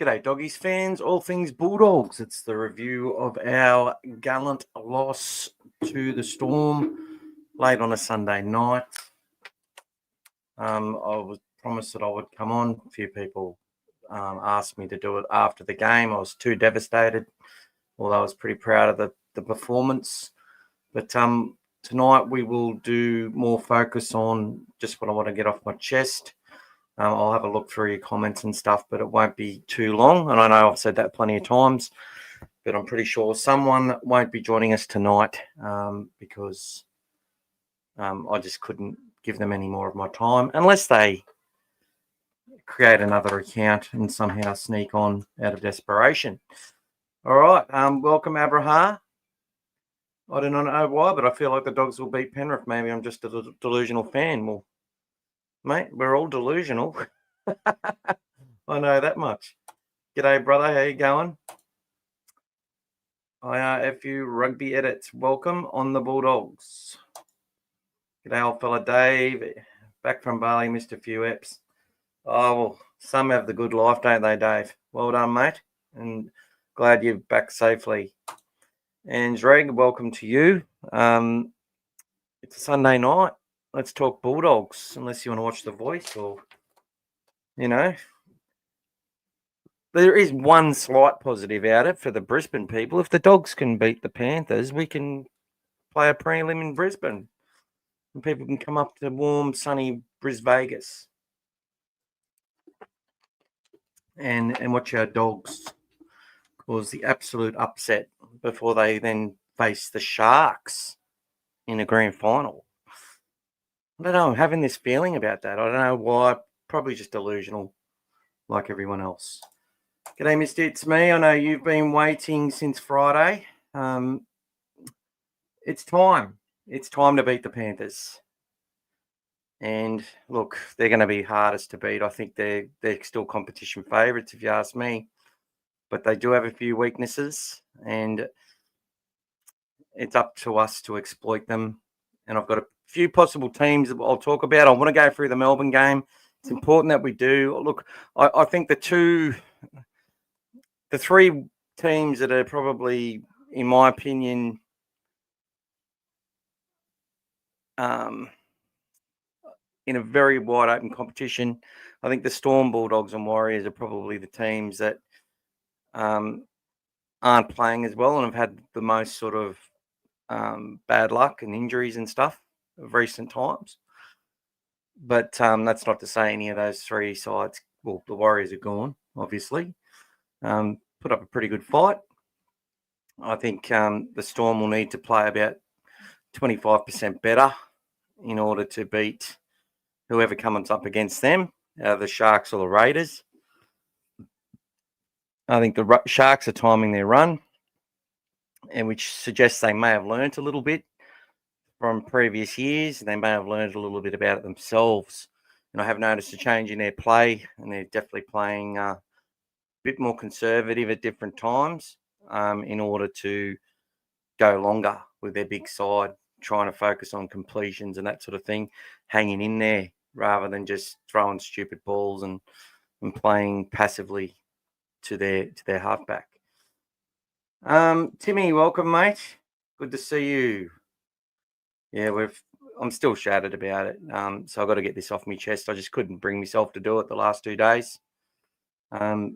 G'day, Doggies fans, all things Bulldogs. It's the review of our gallant loss to the Storm late on a Sunday night. I was promised that I would come on. A few people asked me to do it after the game. I was too devastated, although I was pretty proud of the performance. But tonight we will do more focus on just what I want to get off my chest. I'll have a look through your comments and stuff, but it won't be too long. And I know I've said that plenty of times, but I'm pretty sure someone won't be joining us tonight because I just couldn't give them any more of my time unless they create another account and somehow sneak on out of desperation. All right. Welcome, Abraham. I do not know why, but I feel like the Dogs will beat Penrith. Maybe I'm just a delusional fan. Well, mate, we're all delusional. I know that much. G'day, brother. How you going? IRFU Rugby Edits. Welcome on the Bulldogs. G'day, old fella Dave. Back from Bali, missed a few eps. Oh, well, some have the good life, don't they, Dave? Well done, mate. And glad you're back safely. And Dreg, welcome to you. It's a Sunday night. Let's talk Bulldogs, unless you want to watch The Voice or, you know. There is one slight positive out of it for the Brisbane people. If the Dogs can beat the Panthers, we can play a prelim in Brisbane. And people can come up to warm, sunny Vegas and watch our Dogs cause the absolute upset before they then face the Sharks in a grand final. I don't know. I'm having this feeling about that. I don't know why. Probably just delusional like everyone else. G'day, Mister. It's me. I know you've been waiting since Friday. It's time. It's time to beat the Panthers. And look, they're going to be hardest to beat. I think they're still competition favourites, if you ask me. But they do have a few weaknesses, and it's up to us to exploit them. And I've got a few possible teams that I'll talk about. I want to go through the Melbourne game. It's important that we do. Look, I think the three teams that are probably, in my opinion, in a very wide open competition, I think the Storm, Bulldogs and Warriors are probably the teams that aren't playing as well and have had the most sort of bad luck and injuries and stuff of recent times. But that's not to say any of those three sides, well, the Warriors are gone, obviously, put up a pretty good fight. I think the Storm will need to play about 25% better in order to beat whoever comes up against them, the Sharks or the Raiders. I think the Sharks are timing their run, and which suggests they may have learnt a little bit from previous years. They may have learned a little bit about it themselves. And I have noticed a change in their play, and they're definitely playing a bit more conservative at different times in order to go longer with their big side, trying to focus on completions and that sort of thing, hanging in there rather than just throwing stupid balls and playing passively to their halfback. Timmy, welcome, mate. Good to see you. Yeah, I'm still shattered about it. So I've got to get this off my chest. I just couldn't bring myself to do it the last 2 days. Remember,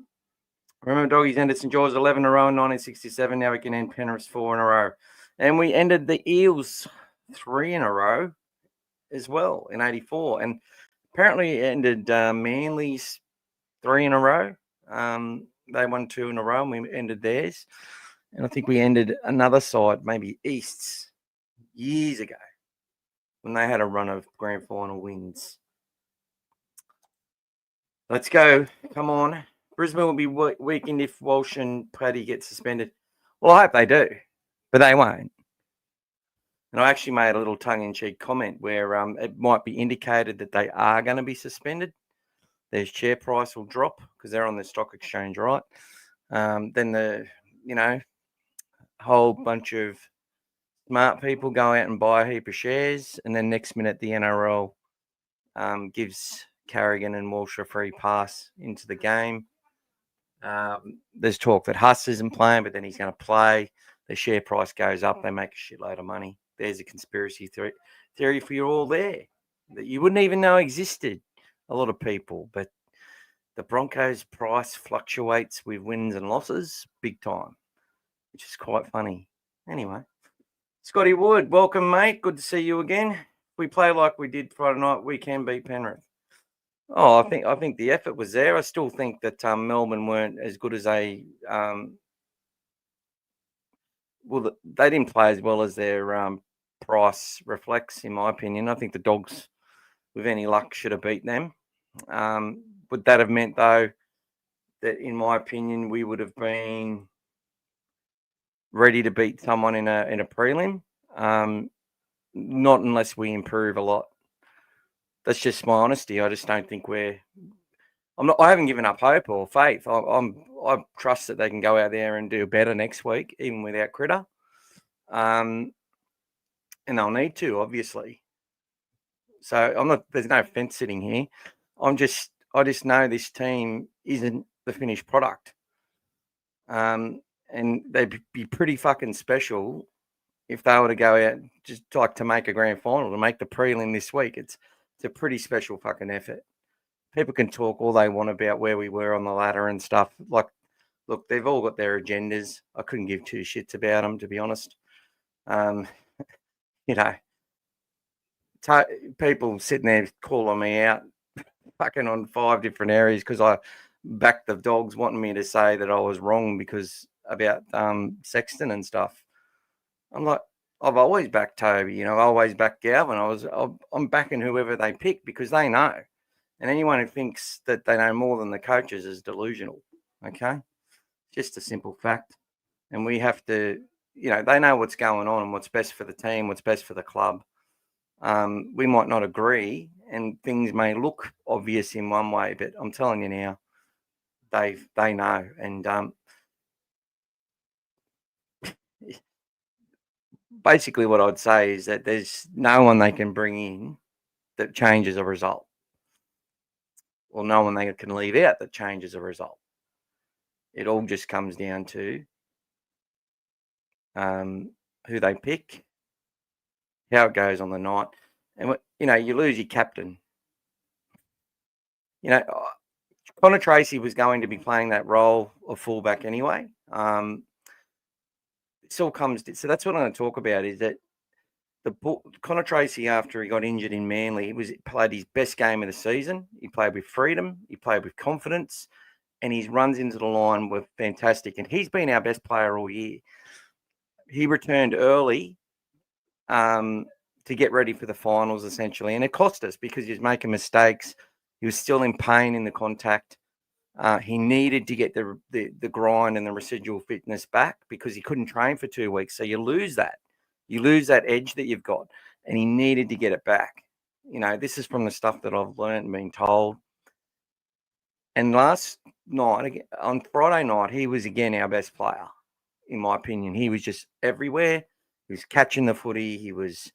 Doggies ended St. George 11 in a row in 1967. Now we can end Penrith 4 in a row. And we ended the Eels 3 in a row as well in 84. And apparently it ended Manly's 3 in a row. They won 2 in a row and we ended theirs. And I think we ended another side, maybe East's, years ago when they had a run of grand final wins. Let's go. Come on. Brisbane will be weakened if Walsh and Paddy get suspended. Well, I hope they do, but they won't. And I actually made a little tongue-in-cheek comment where it might be indicated that they are going to be suspended. Their share price will drop because they're on the stock exchange, right? Then the, whole bunch of smart people go out and buy a heap of shares, and then next minute the NRL gives Carrigan and Walsh a free pass into the game. There's talk that Huss isn't playing, but then he's going to play. The share price goes up. They make a shitload of money. There's a conspiracy theory for you all there that you wouldn't even know existed. A lot of people, but the Broncos price fluctuates with wins and losses big time, which is quite funny. Anyway, Scotty Wood, welcome, mate. Good to see you again. If we play like we did Friday night, we can beat Penrith. Oh, I think the effort was there. I still think that Melbourne weren't as good as they they didn't play as well as their price reflects, in my opinion. I think the Dogs, with any luck, should have beat them. Would that have meant, though, that, in my opinion, we would have been ready to beat someone in a prelim? Not unless we improve a lot. That's just my honesty. I just don't think I haven't given up hope or faith. I trust that they can go out there and do better next week, even without Critter. And they'll need to, obviously. So there's no fence sitting here. I just know this team isn't the finished product. And they'd be pretty fucking special if they were to go out just like to make a grand final, to make the prelim this week. It's a pretty special fucking effort. People can talk all they want about where we were on the ladder and stuff. Like, look, they've all got their agendas. I couldn't give two shits about them, to be honest. People sitting there calling me out fucking on 5 different areas because I backed the Dogs, wanting me to say that I was wrong because about Sexton and stuff. I'm like, I've always backed Toby, I've always backed Galvin. I'm backing whoever they pick because they know. And anyone who thinks that they know more than the coaches is delusional, okay? Just a simple fact. And we have to, they know what's going on and what's best for the team, what's best for the club. We might not agree and things may look obvious in one way, but I'm telling you now, they know. And basically what I'd say is that there's no one they can bring in that changes a result. Or no one they can leave out that changes a result. It all just comes down to who they pick, how it goes on the night. And, you lose your captain. Connor Tracy was going to be playing that role of fullback anyway. It still comes to, so that's what I'm going to talk about, is that Connor Tracy, after he got injured in Manly, he played his best game of the season. He played with freedom. He played with confidence. And his runs into the line were fantastic. And he's been our best player all year. He returned early to get ready for the finals, essentially. And it cost us because he was making mistakes. He was still in pain in the contact. He needed to get the grind and the residual fitness back because he couldn't train for 2 weeks. So you lose that. You lose that edge that you've got. And he needed to get it back. This is from the stuff that I've learned and been told. And last night, on Friday night, he was again our best player, in my opinion. He was just everywhere. He was catching the footy. He was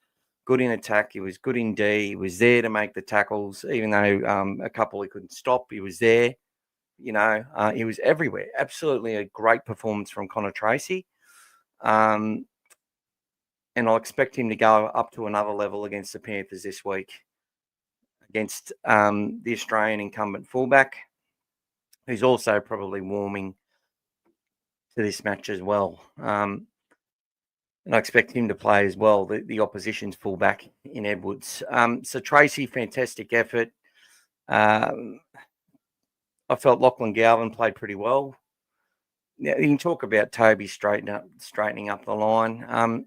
good in attack. He was good in D. He was there to make the tackles, even though a couple he couldn't stop. He was there. He was everywhere. Absolutely a great performance from Connor Tracy. And I'll expect him to go up to another level against the Panthers this week, against the Australian incumbent fullback, who's also probably warming to this match as well. And I expect him to play as well, the opposition's fullback in Edwards. So Tracy, fantastic effort. I felt Lachlan Galvin played pretty well. Now, you can talk about Toby straightening up the line.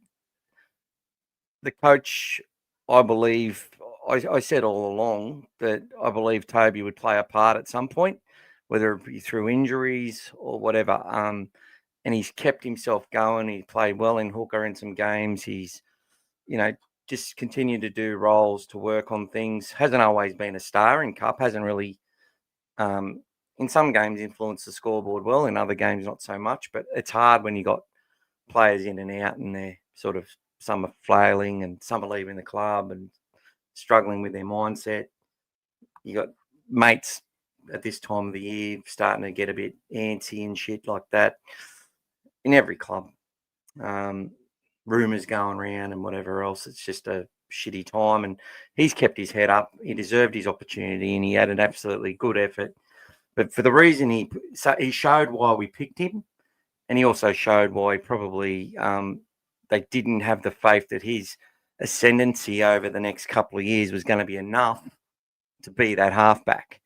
The coach, I believe, I said all along that I believe Toby would play a part at some point, whether it be through injuries or whatever. And he's kept himself going. He played well in hooker in some games. He's, just continued to do roles, to work on things. Hasn't always been a star in Cup. Hasn't really, in some games, influenced the scoreboard well. In other games, not so much. But it's hard when you got players in and out and they're sort of, some are flailing and some are leaving the club and struggling with their mindset. You got mates at this time of the year starting to get a bit antsy and shit like that in every club. Rumours going around and whatever else. It's just a shitty time, and he's kept his head up. He deserved his opportunity, and he had an absolutely good effort. But for the reason he showed why we picked him, and he also showed why probably they didn't have the faith that his ascendancy over the next couple of years was going to be enough to be that halfback.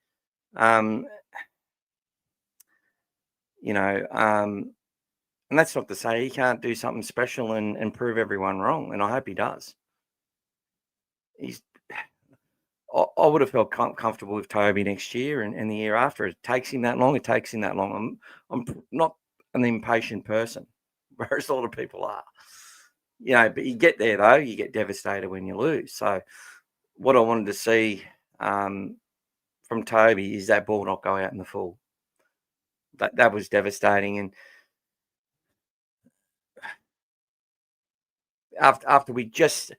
And that's not to say he can't do something special and prove everyone wrong, and I hope he does. I would have felt comfortable with Toby next year and the year after. It takes him that long. It takes him that long. I'm not an impatient person, whereas a lot of people are. But you get there, though. You get devastated when you lose. So what I wanted to see from Toby is that ball not go out in the full. That was devastating. And after we just...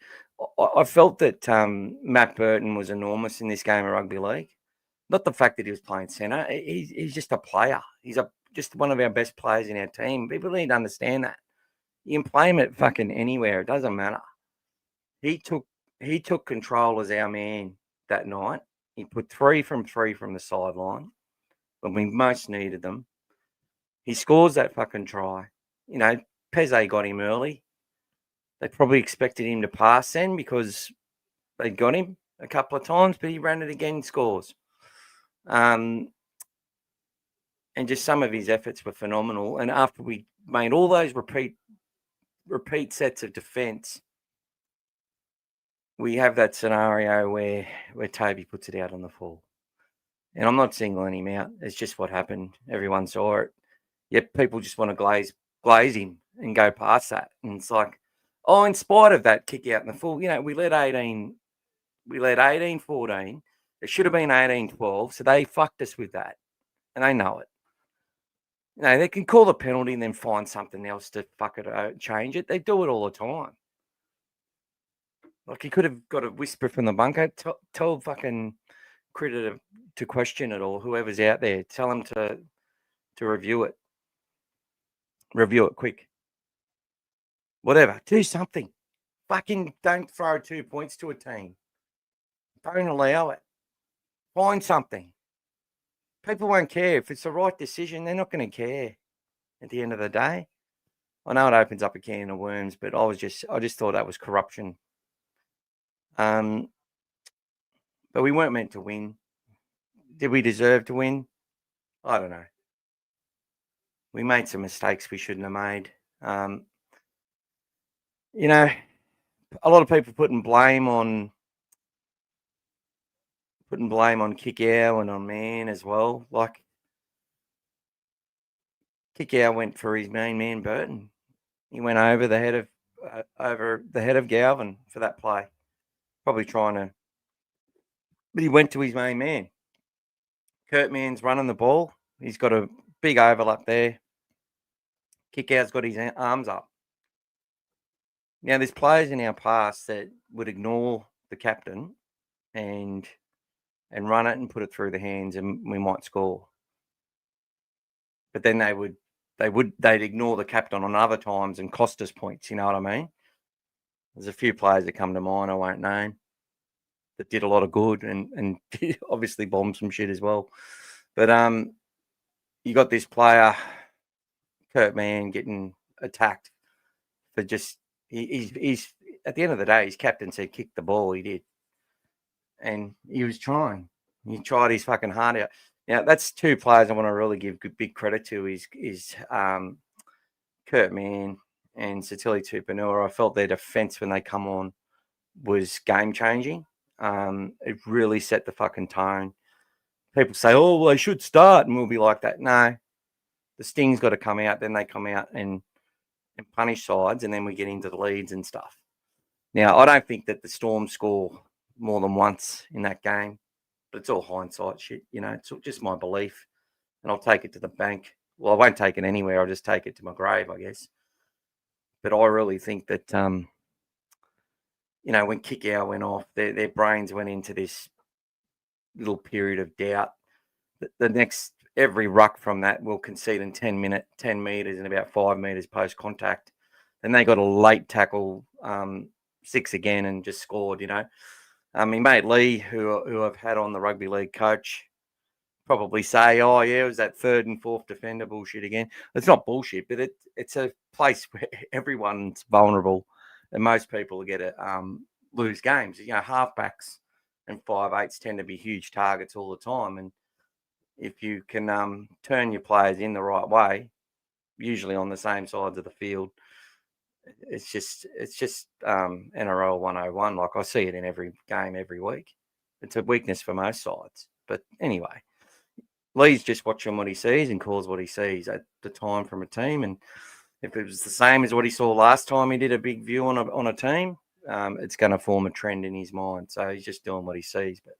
I felt that Matt Burton was enormous in this game of rugby league. Not the fact that he was playing centre. He's just a player. He's just one of our best players in our team. People need to understand that. You can play him at fucking anywhere. It doesn't matter. He took control as our man that night. He put 3 from the sideline when we most needed them. He scores that fucking try. Peze got him early. They probably expected him to pass then because they got him a couple of times, but he ran it again, scores. And just some of his efforts were phenomenal. And after we made all those repeat sets of defence, we have that scenario where Toby puts it out on the full. And I'm not singling him out. It's just what happened. Everyone saw it. Yet people just want to glaze him and go past that. And it's like, in spite of that kick out in the full, we led 18-14. It should have been 18-12. So they fucked us with that. And they know it. They can call the penalty and then find something else to fuck it out, change it. They do it all the time. Like, he could have got a whisper from the bunker. Tell fucking Critter to question it, or whoever's out there. Tell them to review it. Review it quick. Whatever. Do something. Fucking don't throw 2 points to a team. Don't allow it. Find something. People won't care. If it's the right decision, they're not going to care at the end of the day. I know it opens up a can of worms, but I just thought that was corruption. But we weren't meant to win. Did we deserve to win? I don't know. We made some mistakes we shouldn't have made. A lot of people putting blame on Kickow and on Man as well. Like, Kickow went for his main man Burton. He went over the head of Galvin for that play. Probably but he went to his main man. Kurt Mann's running the ball. He's got a big overlap there. Kickow's got his arms up. Now, there's players in our past that would ignore the captain and run it and put it through the hands, and we might score. But then they'd ignore the captain on other times and cost us points. You know what I mean? There's a few players that come to mind I won't name that did a lot of good and obviously bombed some shit as well. But you got this player, Kurt Mann, getting attacked for just he's at the end of the day, his captain said kick the ball. He did, and he was trying. He tried his fucking heart out. Now, that's 2 players I want to really give big credit to is Kurt Mann and Satili Tupanua. I felt their defence when they come on was game-changing. It really set the fucking tone. People say, well, they should start, and we'll be like that. No, the sting's got to come out. Then they come out and punish sides, and then we get into the leads and stuff. Now, I don't think that the Storm score more than once in that game. But it's all hindsight shit, It's just my belief, and I'll take it to the bank. Well, I won't take it anywhere. I'll just take it to my grave, I guess. But I really think that, when Kickow went off, their brains went into this little period of doubt. the next every ruck from that will concede in 10 meters and about 5 meters post contact. Then they got a late tackle, 6 again, and just scored. He mate Lee, who I've had on the rugby league coach, probably say, "Oh yeah, it was that third and fourth defender bullshit again." It's not bullshit, but it's a place where everyone's vulnerable, and most people get to lose games. Halfbacks and 5'8" tend to be huge targets all the time, and if you can turn your players in the right way, usually on the same sides of the field, it's just NRL 101. Like, I see it in every game every week. It's a weakness for most sides. But anyway, Lee's just watching what he sees and calls what he sees at the time from a team. And if it was the same as what he saw last time he did a big view on a team, it's going to form a trend in his mind. So he's just doing what he sees. But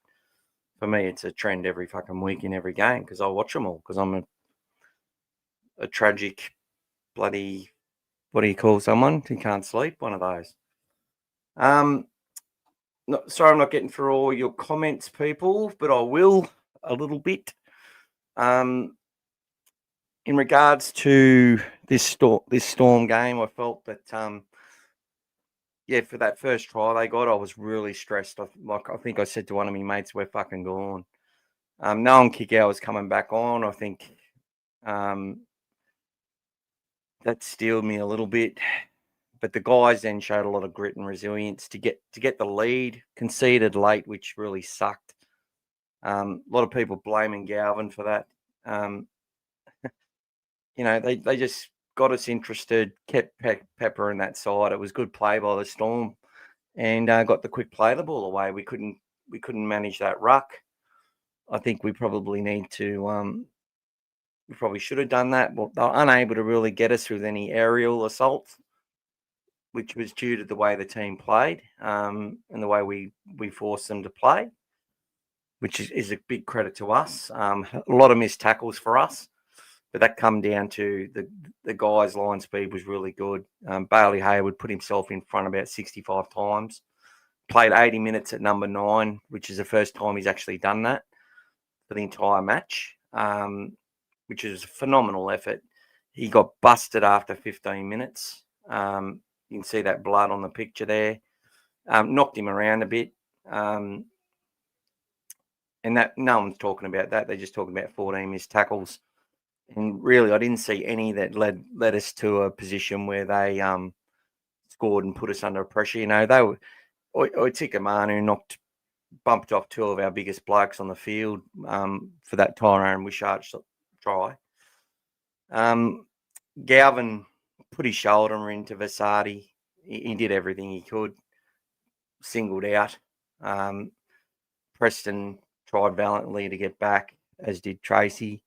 for me, it's a trend every fucking week in every game, because I watch them all, because I'm a tragic bloody, what do you call someone who can't sleep? One of those. Sorry, I'm not getting through all your comments, people, but I will a little bit. In regards to this Storm game, I felt that for that first try they got, I was really stressed. I think I said to one of my mates, "We're fucking gone." Knowing Kickout was coming back on, I think that steeled me a little bit. But the guys then showed a lot of grit and resilience to get the lead, conceded late, which really sucked. A lot of people blaming Galvin for that. They just got us interested, kept Pepper in that side. It was good play by the Storm, and got the quick play the ball away. We couldn't manage that ruck. I think we probably need to. We probably should have done that. Well, they were unable to really get us with any aerial assaults, which was due to the way the team played, and the way we forced them to play, which is a big credit to us. A lot of missed tackles for us, but that come down to the guys' line speed was really good. Bailey Hayward put himself in front about 65 times, played 80 minutes at number 9, which is the first time he's actually done that for the entire match, which is a phenomenal effort. He got busted after 15 minutes. You can see that blood on the picture there. Knocked him around a bit. And that no one's talking about that. They're just talking about 14 missed tackles. And really, I didn't see any that led us to a position where they scored and put us under pressure. They were Oitikamanu bumped off 2 of our biggest blokes on the field for that Tyrone Wishart try. Galvin put his shoulder into Vasardi. He did everything he could. Singled out. Preston tried valiantly to get back, as did Tracy.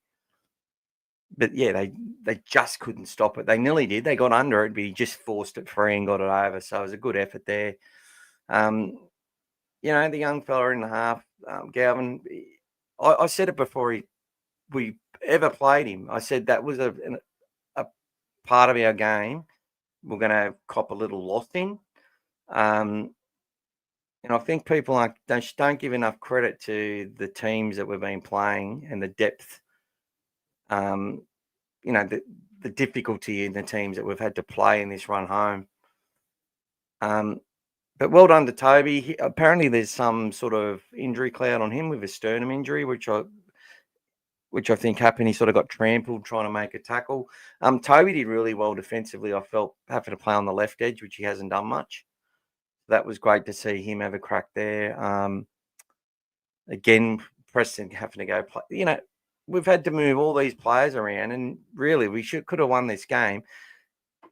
But yeah, they just couldn't stop it. They nearly did. They got under it, but he just forced it free and got it over. So it was a good effort there. The young fella in the half, Galvin, I said it before we ever played him. I said that was a part of our game we're going to cop a little loss in. And I think people don't give enough credit to the teams that we've been playing and the depth, the difficulty in the teams that we've had to play in this run home. But well done to Toby. Apparently there's some sort of injury cloud on him with a sternum injury, which I think happened. He sort of got trampled trying to make a tackle. Toby did really well defensively. I felt having to play on the left edge, which he hasn't done much. That was great to see him have a crack there. Again, Preston having to go play. We've had to move all these players around, and really we could have won this game.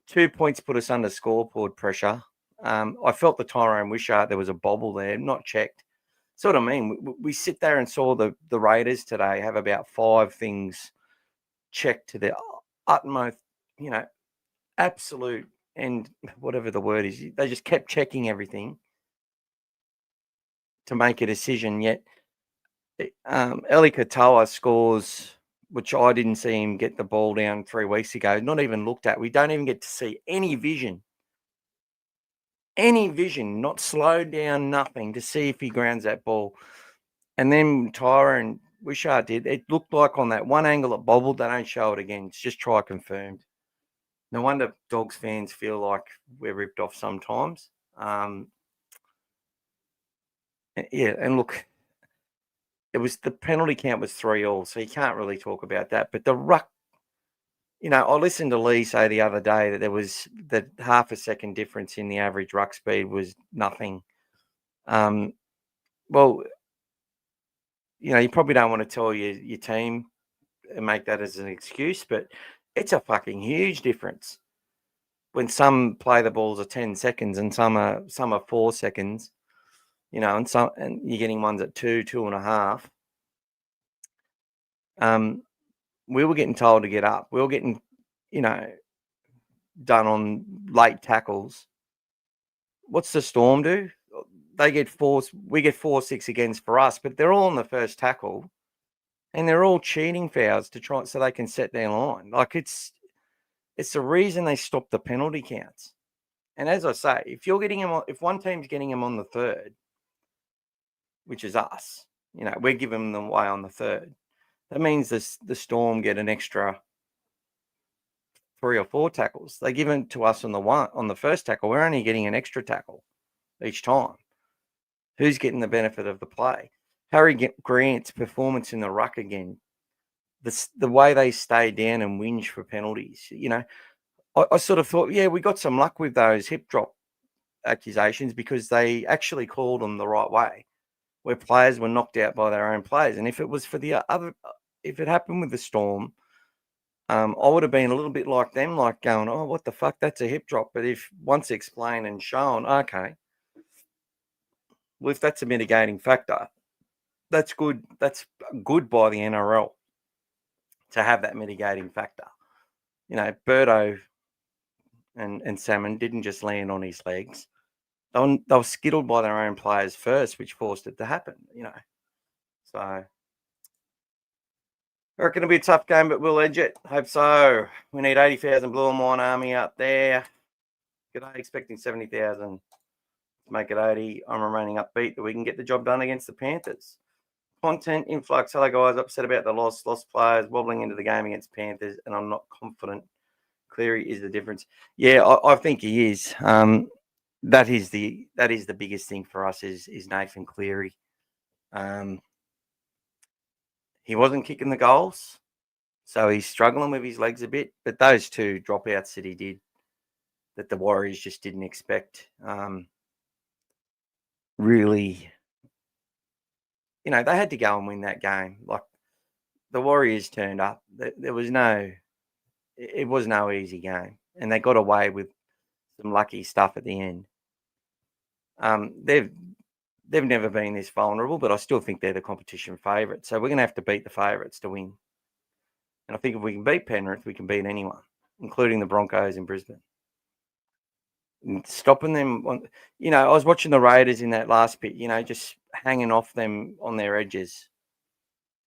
2 points put us under scoreboard pressure. I felt the Tyrone Wishart, there was a bobble there, not checked. So what I mean, we sit there and saw the Raiders today have about 5 things checked to their utmost, absolute, and whatever the word is, they just kept checking everything to make a decision. Yet Eli Katoa scores, which I didn't see him get the ball down 3 weeks ago, not even looked at. We don't even get to see any vision, not slowed down, nothing to see if he grounds that ball. And then Tyrone Wishart did. It looked like on that one angle it bobbled. They don't show it again. It's just try confirmed. No wonder Dogs fans feel like we're ripped off sometimes. Yeah, and look, it was the penalty count was 3-3, so you can't really talk about that. But the ruck, I listened to Lee say the other day that there was that half a second difference in the average ruck speed was nothing. Well, you probably don't want to tell your team and make that as an excuse, but it's a fucking huge difference when some play the balls are 10 seconds and some are 4 seconds, and you're getting ones at 2.5. We were getting told to get up. We were getting, done on late tackles. What's the Storm do? They get 4. We get 4-6 against for us, but they're all on the first tackle, and they're all cheating fouls to try so they can set their line. Like it's the reason they stop the penalty counts. And as I say, if you're getting them, if one team's getting them on the third, which is us, we're giving them away on the third. That means the Storm get an extra 3 or 4 tackles. They give them to us on the first tackle. We're only getting an extra tackle each time. Who's getting the benefit of the play? Harry Grant's performance in the ruck again. The way they stay down and whinge for penalties. I sort of thought, yeah, we got some luck with those hip drop accusations because they actually called them the right way, where players were knocked out by their own players. And if it was for if it happened with the Storm, I would have been a little bit like them, like going, oh, what the fuck, that's a hip drop. But if once explained and shown, okay, well, if that's a mitigating factor, that's good. That's good by the NRL to have that mitigating factor. Birdo and Salmon didn't just land on his legs. They were skittled by their own players first, which forced it to happen, So I reckon it'll be a tough game, but we'll edge it. Hope so. We need 80,000 Blue and White Army out there. G'day, expecting 70,000. Make it 80. I'm remaining upbeat that we can get the job done against the Panthers. Content influx. Hello, guys. Upset about the lost players wobbling into the game against Panthers, and I'm not confident Cleary is the difference. Yeah, I think he is. That is the biggest thing for us is Nathan Cleary. He wasn't kicking the goals, so he's struggling with his legs a bit. But those 2 dropouts that he did, that the Warriors just didn't expect, really, they had to go and win that game. Like the Warriors turned up. It was no easy game, and they got away with some lucky stuff at the end. They've never been this vulnerable, but I still think they're the competition favourite. So we're going to have to beat the favourites to win. And I think if we can beat Penrith, we can beat anyone, including the Broncos in Brisbane. And stopping them I was watching the Raiders in that last bit, just hanging off them on their edges.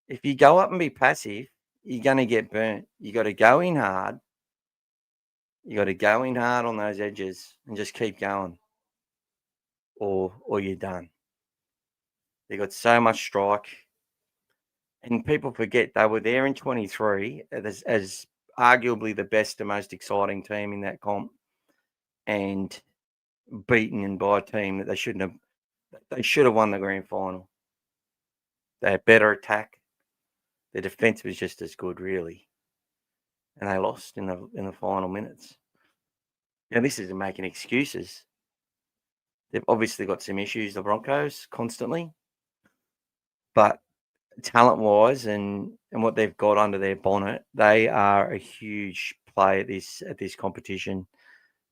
If you go up and be passive, you're going to get burnt. You got to go in hard. You got to go in hard on those edges and just keep going, or you're done. They got so much strike, and people forget they were there in 23 as arguably the best and most exciting team in that comp, and beaten by a team that they shouldn't have. They should have won the grand final. They had better attack. Their defense was just as good, really, and they lost in the final minutes. Now, this isn't making excuses. They've obviously got some issues, the Broncos, constantly, but talent-wise and what they've got under their bonnet, they are a huge play at this competition.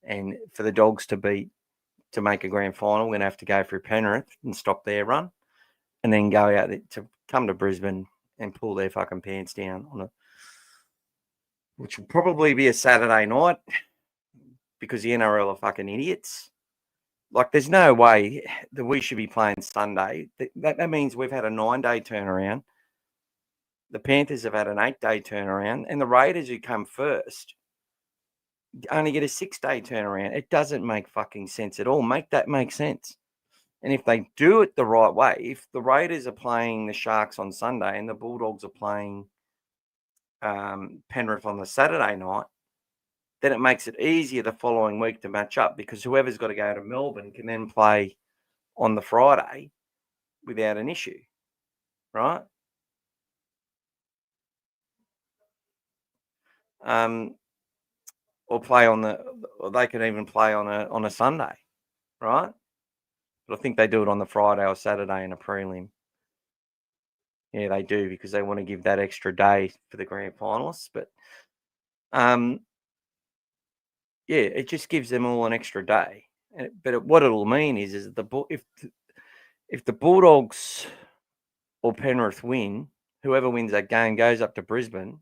And for the Dogs to make a grand final, we're going to have to go through Penrith and stop their run, and then go out to come to Brisbane and pull their fucking pants down which will probably be a Saturday night because the NRL are fucking idiots. Like, there's no way that we should be playing Sunday. That means we've had a 9-day turnaround. The Panthers have had an 8-day turnaround, and the Raiders, who come first, only get a 6-day turnaround. It doesn't make fucking sense at all. Make that make sense. And if they do it the right way, if the Raiders are playing the Sharks on Sunday and the Bulldogs are playing Penrith on the Saturday night, then it makes it easier the following week to match up, because whoever's got to go to Melbourne can then play on the Friday without an issue, right? Or they can even play on a Sunday, right? But I think they do it on the Friday or Saturday in a prelim. Yeah, they do, because they want to give that extra day for the grand finalists. But yeah, it just gives them all an extra day. But what it'll mean is if the Bulldogs or Penrith win, whoever wins that game goes up to Brisbane,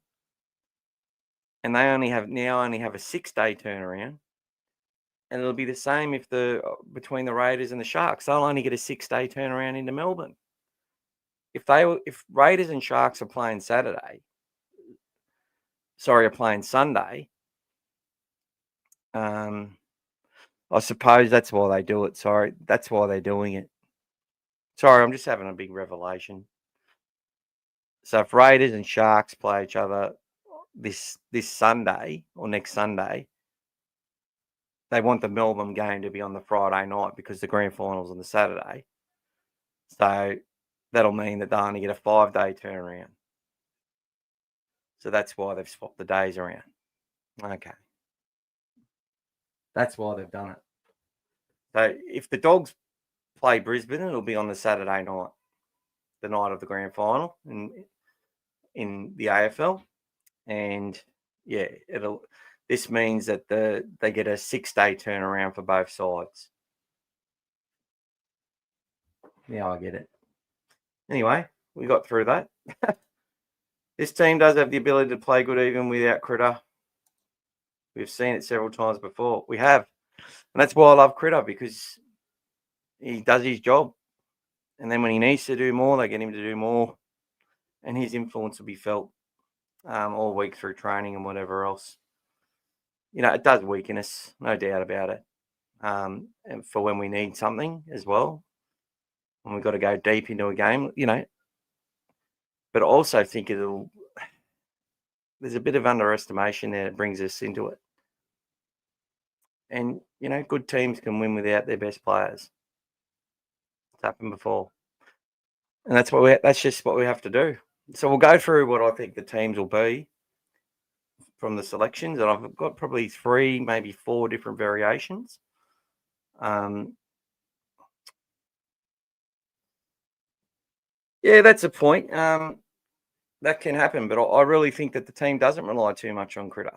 and they only have a 6-day turnaround. And it'll be the same between the Raiders and the Sharks. They'll only get a 6-day turnaround into Melbourne. If Raiders and Sharks are playing Sunday, I suppose that's why they do it. Sorry, that's why they're doing it. Sorry, I'm just having a big revelation. So if Raiders and Sharks play each other this Sunday or next Sunday, they want the Melbourne game to be on the Friday night because the grand final's on the Saturday. So that'll mean that they only get a 5-day turnaround. So that's why they've swapped the days around. Okay. That's why they've done it. So if the Dogs play Brisbane, it'll be on the Saturday night, the night of the grand final in the AFL. And yeah, this means that they get a 6-day turnaround for both sides. Yeah, I get it. Anyway, we got through that. This team does have the ability to play good even without Critter. We've seen it several times before. We have. And that's why I love Critter, because he does his job. And then when he needs to do more, they get him to do more. And his influence will be felt all week through training and whatever else. It does weaken us, no doubt about it. And for when we need something as well, when we've got to go deep into a game, But I also think there's a bit of underestimation there that brings us into it. And, good teams can win without their best players. It's happened before. And that's just what we have to do. So we'll go through what I think the teams will be from the selections. And I've got probably 3, maybe 4 different variations. Yeah, that's a point. That can happen, but I really think that the team doesn't rely too much on Critter.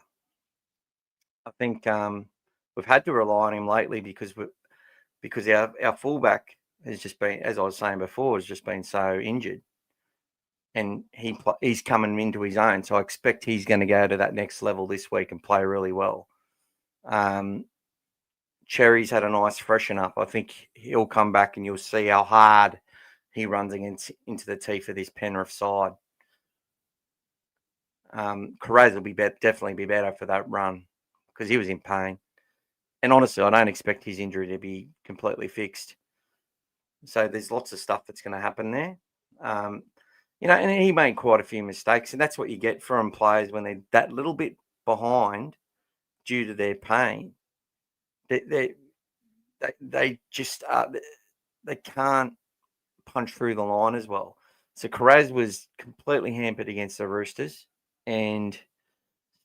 I think we've had to rely on him lately because our fullback has just been, as I was saying before, has just been so injured, and he's coming into his own. So I expect he's going to go to that next level this week and play really well. Cherry's had a nice freshen up. I think he'll come back, and you'll see how hard he runs into the teeth of this Penrith side. Carraz will definitely be better for that run because he was in pain. And honestly, I don't expect his injury to be completely fixed. So there's lots of stuff that's going to happen there. And he made quite a few mistakes, and that's what you get from players when they're that little bit behind due to their pain. They just they can't punch through the line as well. So Carraz was completely hampered against the Roosters and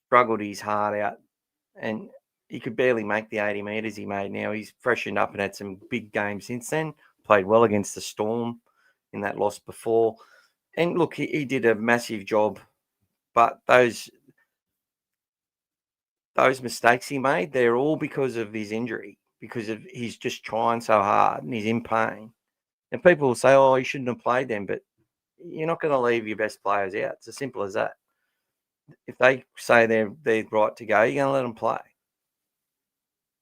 struggled his heart out, and he could barely make the 80 metres he made. Now he's freshened up and had some big games since then. Played well against the Storm in that loss before. And look, he did a massive job, but those mistakes he made, they're all because of his injury, because of he's just trying so hard and he's in pain. And people will say, oh, he shouldn't have played them, but you're not going to leave your best players out. It's as simple as that. If they say they're right to go, you're going to let them play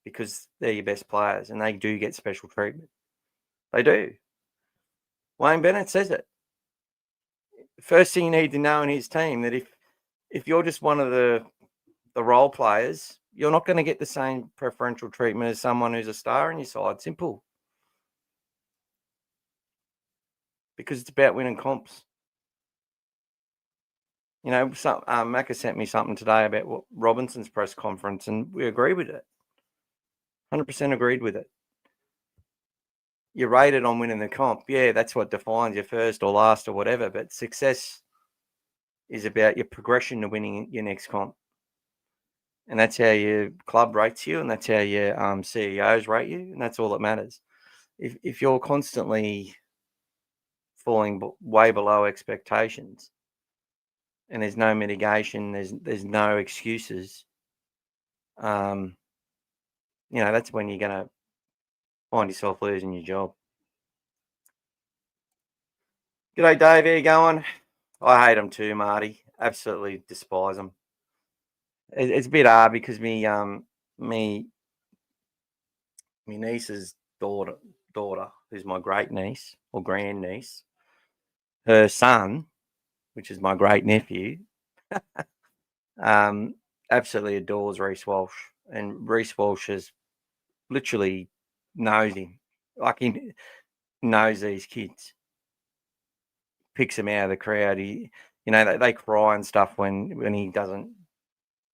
because they're your best players and they do get special treatment. They do. Wayne Bennett says it. The first thing you need to know in his team, that if you're just one of the role players, you're not going to get the same preferential treatment as someone who's a star in your side. Simple. because it's about winning comps. You know, Macca sent me something today about what Robinson's press conference, and we agree with it. 100% agreed with it. You're rated on winning the comp. Yeah, that's what defines you first or last or whatever. But success is about your progression to winning your next comp. And that's how your club rates you, and that's how your CEOs rate you, and that's all that matters. If you're constantly falling way below expectations, and there's no mitigation, there's no excuses, that's when you're going to find yourself losing your job. G'day, Dave. How you going? I hate them too, Marty. Absolutely despise them. It's a bit hard because me niece's daughter, who's my great niece or grand niece, her son, which is my great nephew, absolutely adores Reece Walsh, and Reece Walsh is literally knows him, like he knows these kids, picks them out of the crowd. They cry and stuff when he doesn't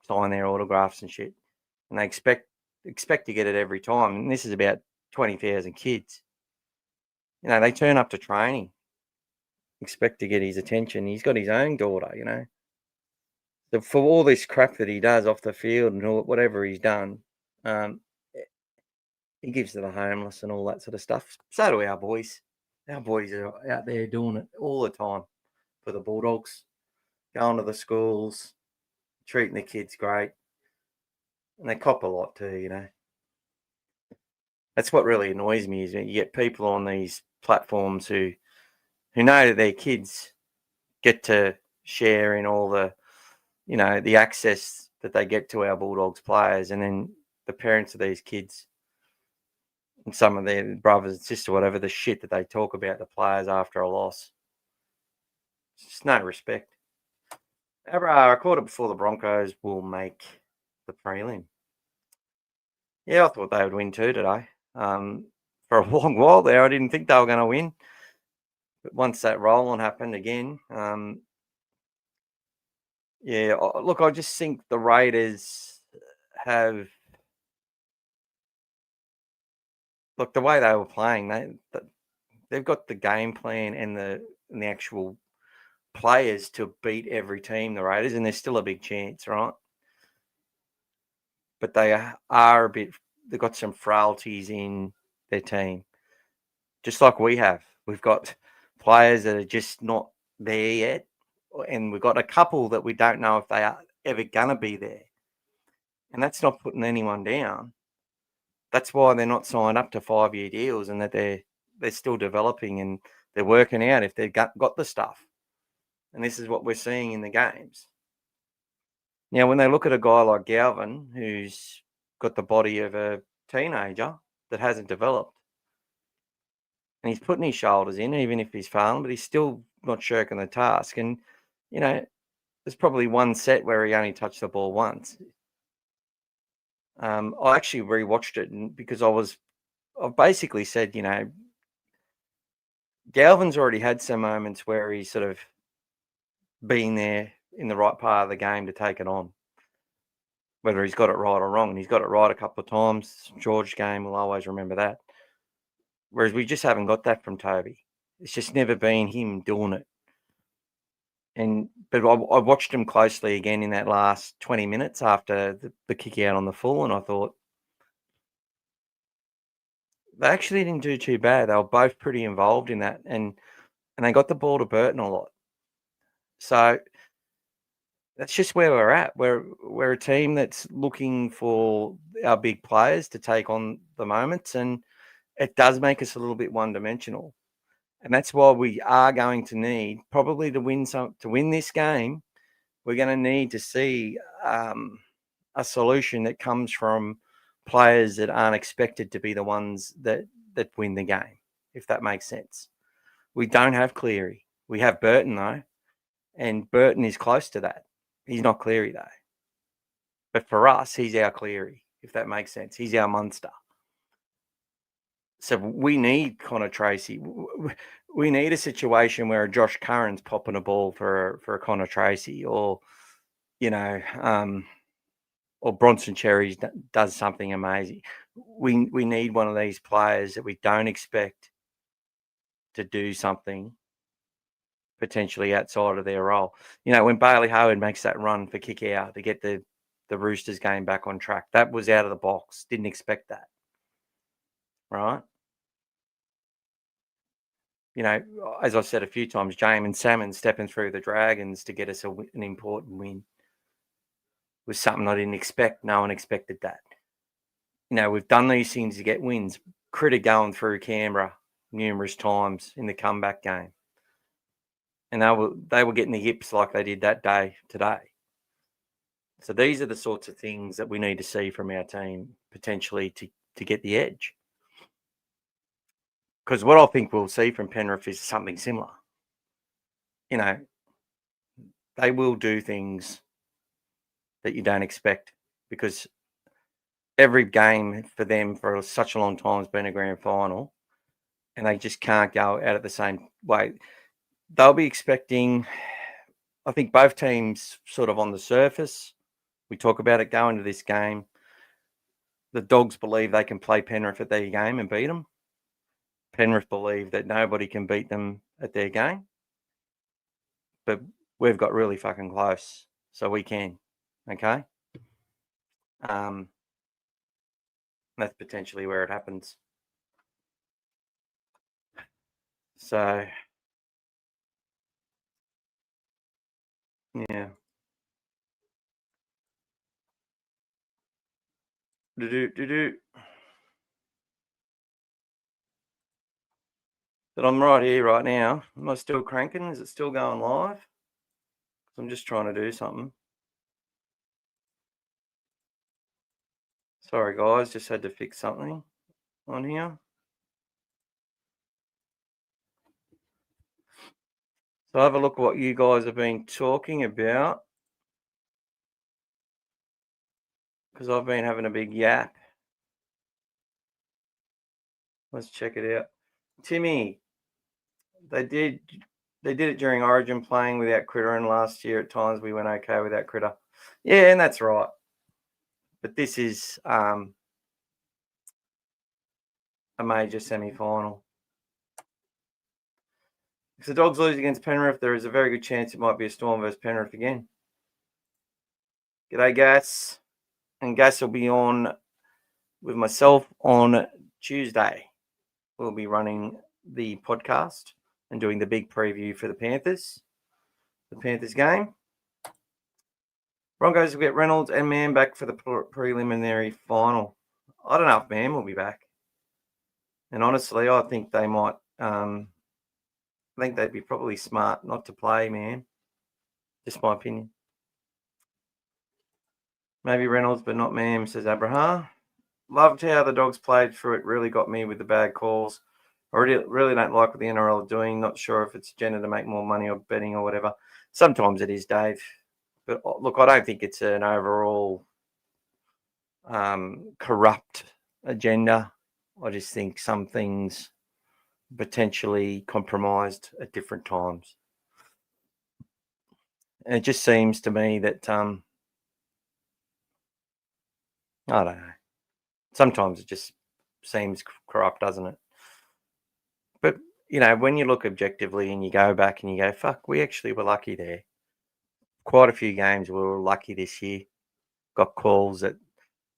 sign their autographs and shit, and they expect to get it every time. And this is about 20,000 kids. They turn up to training, expect to get his attention. He's got his own daughter, for all this crap that he does off the field and whatever he's done, he gives to the homeless and all that sort of stuff. So do our boys. Our boys are out there doing it all the time for the Bulldogs, going to the schools, treating the kids great. And they cop a lot too, That's what really annoys me, is that you get people on these platforms who know that their kids get to share in all the, the access that they get to our Bulldogs players, and then the parents of these kids and some of their brothers and sisters, whatever, the shit that they talk about the players after a loss. It's just no respect. I called it before the Broncos will make the prelim. Yeah, I thought they would win too today. For a long while there, I didn't think they were going to win. But once that roll-on happened again, look, I just think the Raiders have, look, the way they were playing, they've got the game plan and the actual players to beat every team, the Raiders, and there's still a big chance, right? But they are they've got some frailties in their team, just like we have. We've got players that are just not there yet, and we've got a couple that we don't know if they are ever going to be there. And that's not putting anyone down. That's why they're not signed up to 5-year deals, and that they're still developing and they're working out if they've got the stuff. And this is what we're seeing in the games. Now, when they look at a guy like Galvin, who's got the body of a teenager that hasn't developed, and he's putting his shoulders in, even if he's failing, but he's still not shirking the task. And, there's probably one set where he only touched the ball once. I actually rewatched it because I've basically said, Galvin's already had some moments where he's sort of been there in the right part of the game to take it on, whether he's got it right or wrong. And he's got it right a couple of times. George game will always remember that. Whereas we just haven't got that from Toby. It's just never been him doing it. But I watched him closely again in that last 20 minutes after the kick out on the full, and I thought they actually didn't do too bad. They were both pretty involved in that, and they got the ball to Burton a lot. So that's just where we're at. We're a team that's looking for our big players to take on the moments, and it does make us a little bit one-dimensional. And that's why we are going to need, probably to win this game, we're going to need to see a solution that comes from players that aren't expected to be the ones that win the game, if that makes sense. We don't have Cleary. We have Burton, though, and Burton is close to that. He's not Cleary, though. But for us, he's our Cleary, if that makes sense. He's our Munster. So we need Connor Tracy. We need a situation where Josh Curran's popping a ball for a Connor Tracy, or or Bronson Cherries does something amazing. We need one of these players that we don't expect to do something potentially outside of their role. When Bailey Howard makes that run for kick out to get the Roosters game back on track, that was out of the box. Didn't expect that, right? As I've said a few times, Jamin Salmon stepping through the Dragons to get us an important win was something I didn't expect. No one expected that. We've done these things to get wins. Critter going through Canberra numerous times in the comeback game, and they were getting the yips like they did that day today. So these are the sorts of things that we need to see from our team potentially to get the edge. Because what I think we'll see from Penrith is something similar. They will do things that you don't expect, because every game for them for such a long time has been a grand final, and they just can't go out at the same way. They'll be expecting, I think both teams sort of on the surface, we talk about it going to this game, the Dogs believe they can play Penrith at their game and beat them. Penrith believe that nobody can beat them at their game. But we've got really fucking close, so we can. Okay? That's potentially where it happens. So, yeah. But I'm right here right now. Am I still cranking? Is it still going live? I'm just trying to do something. Sorry, guys. Just had to fix something on here. So have a look at what you guys have been talking about, because I've been having a big yap. Let's check it out. Timmy, they did it during Origin, playing without Critter, and last year at times we went okay without Critter. Yeah, and that's right. But this is a major semi-final. If the Dogs lose against Penrith, there is a very good chance it might be a Storm versus Penrith again. G'day, Gas. And Gas will be on with myself on Tuesday. We'll be running the podcast and doing the big preview for the Panthers game. Broncos will get Reynolds and Mann back for the preliminary final. I don't know if Mann will be back. And honestly, I think they might. I think they'd be probably smart not to play Mann. Just my opinion. Maybe Reynolds, but not Mann, says Abraham. Loved how the Dogs played through it. Really got me with the bad calls. I really don't like what the NRL are doing. Not sure if it's agenda to make more money or betting or whatever. Sometimes it is, Dave. But look, I don't think it's an overall corrupt agenda. I just think some things potentially compromised at different times. And it just seems to me that, I don't know. Sometimes it just seems corrupt, doesn't it? But, when you look objectively and you go back and you go, fuck, we actually were lucky there. Quite a few games we were lucky this year. Got calls that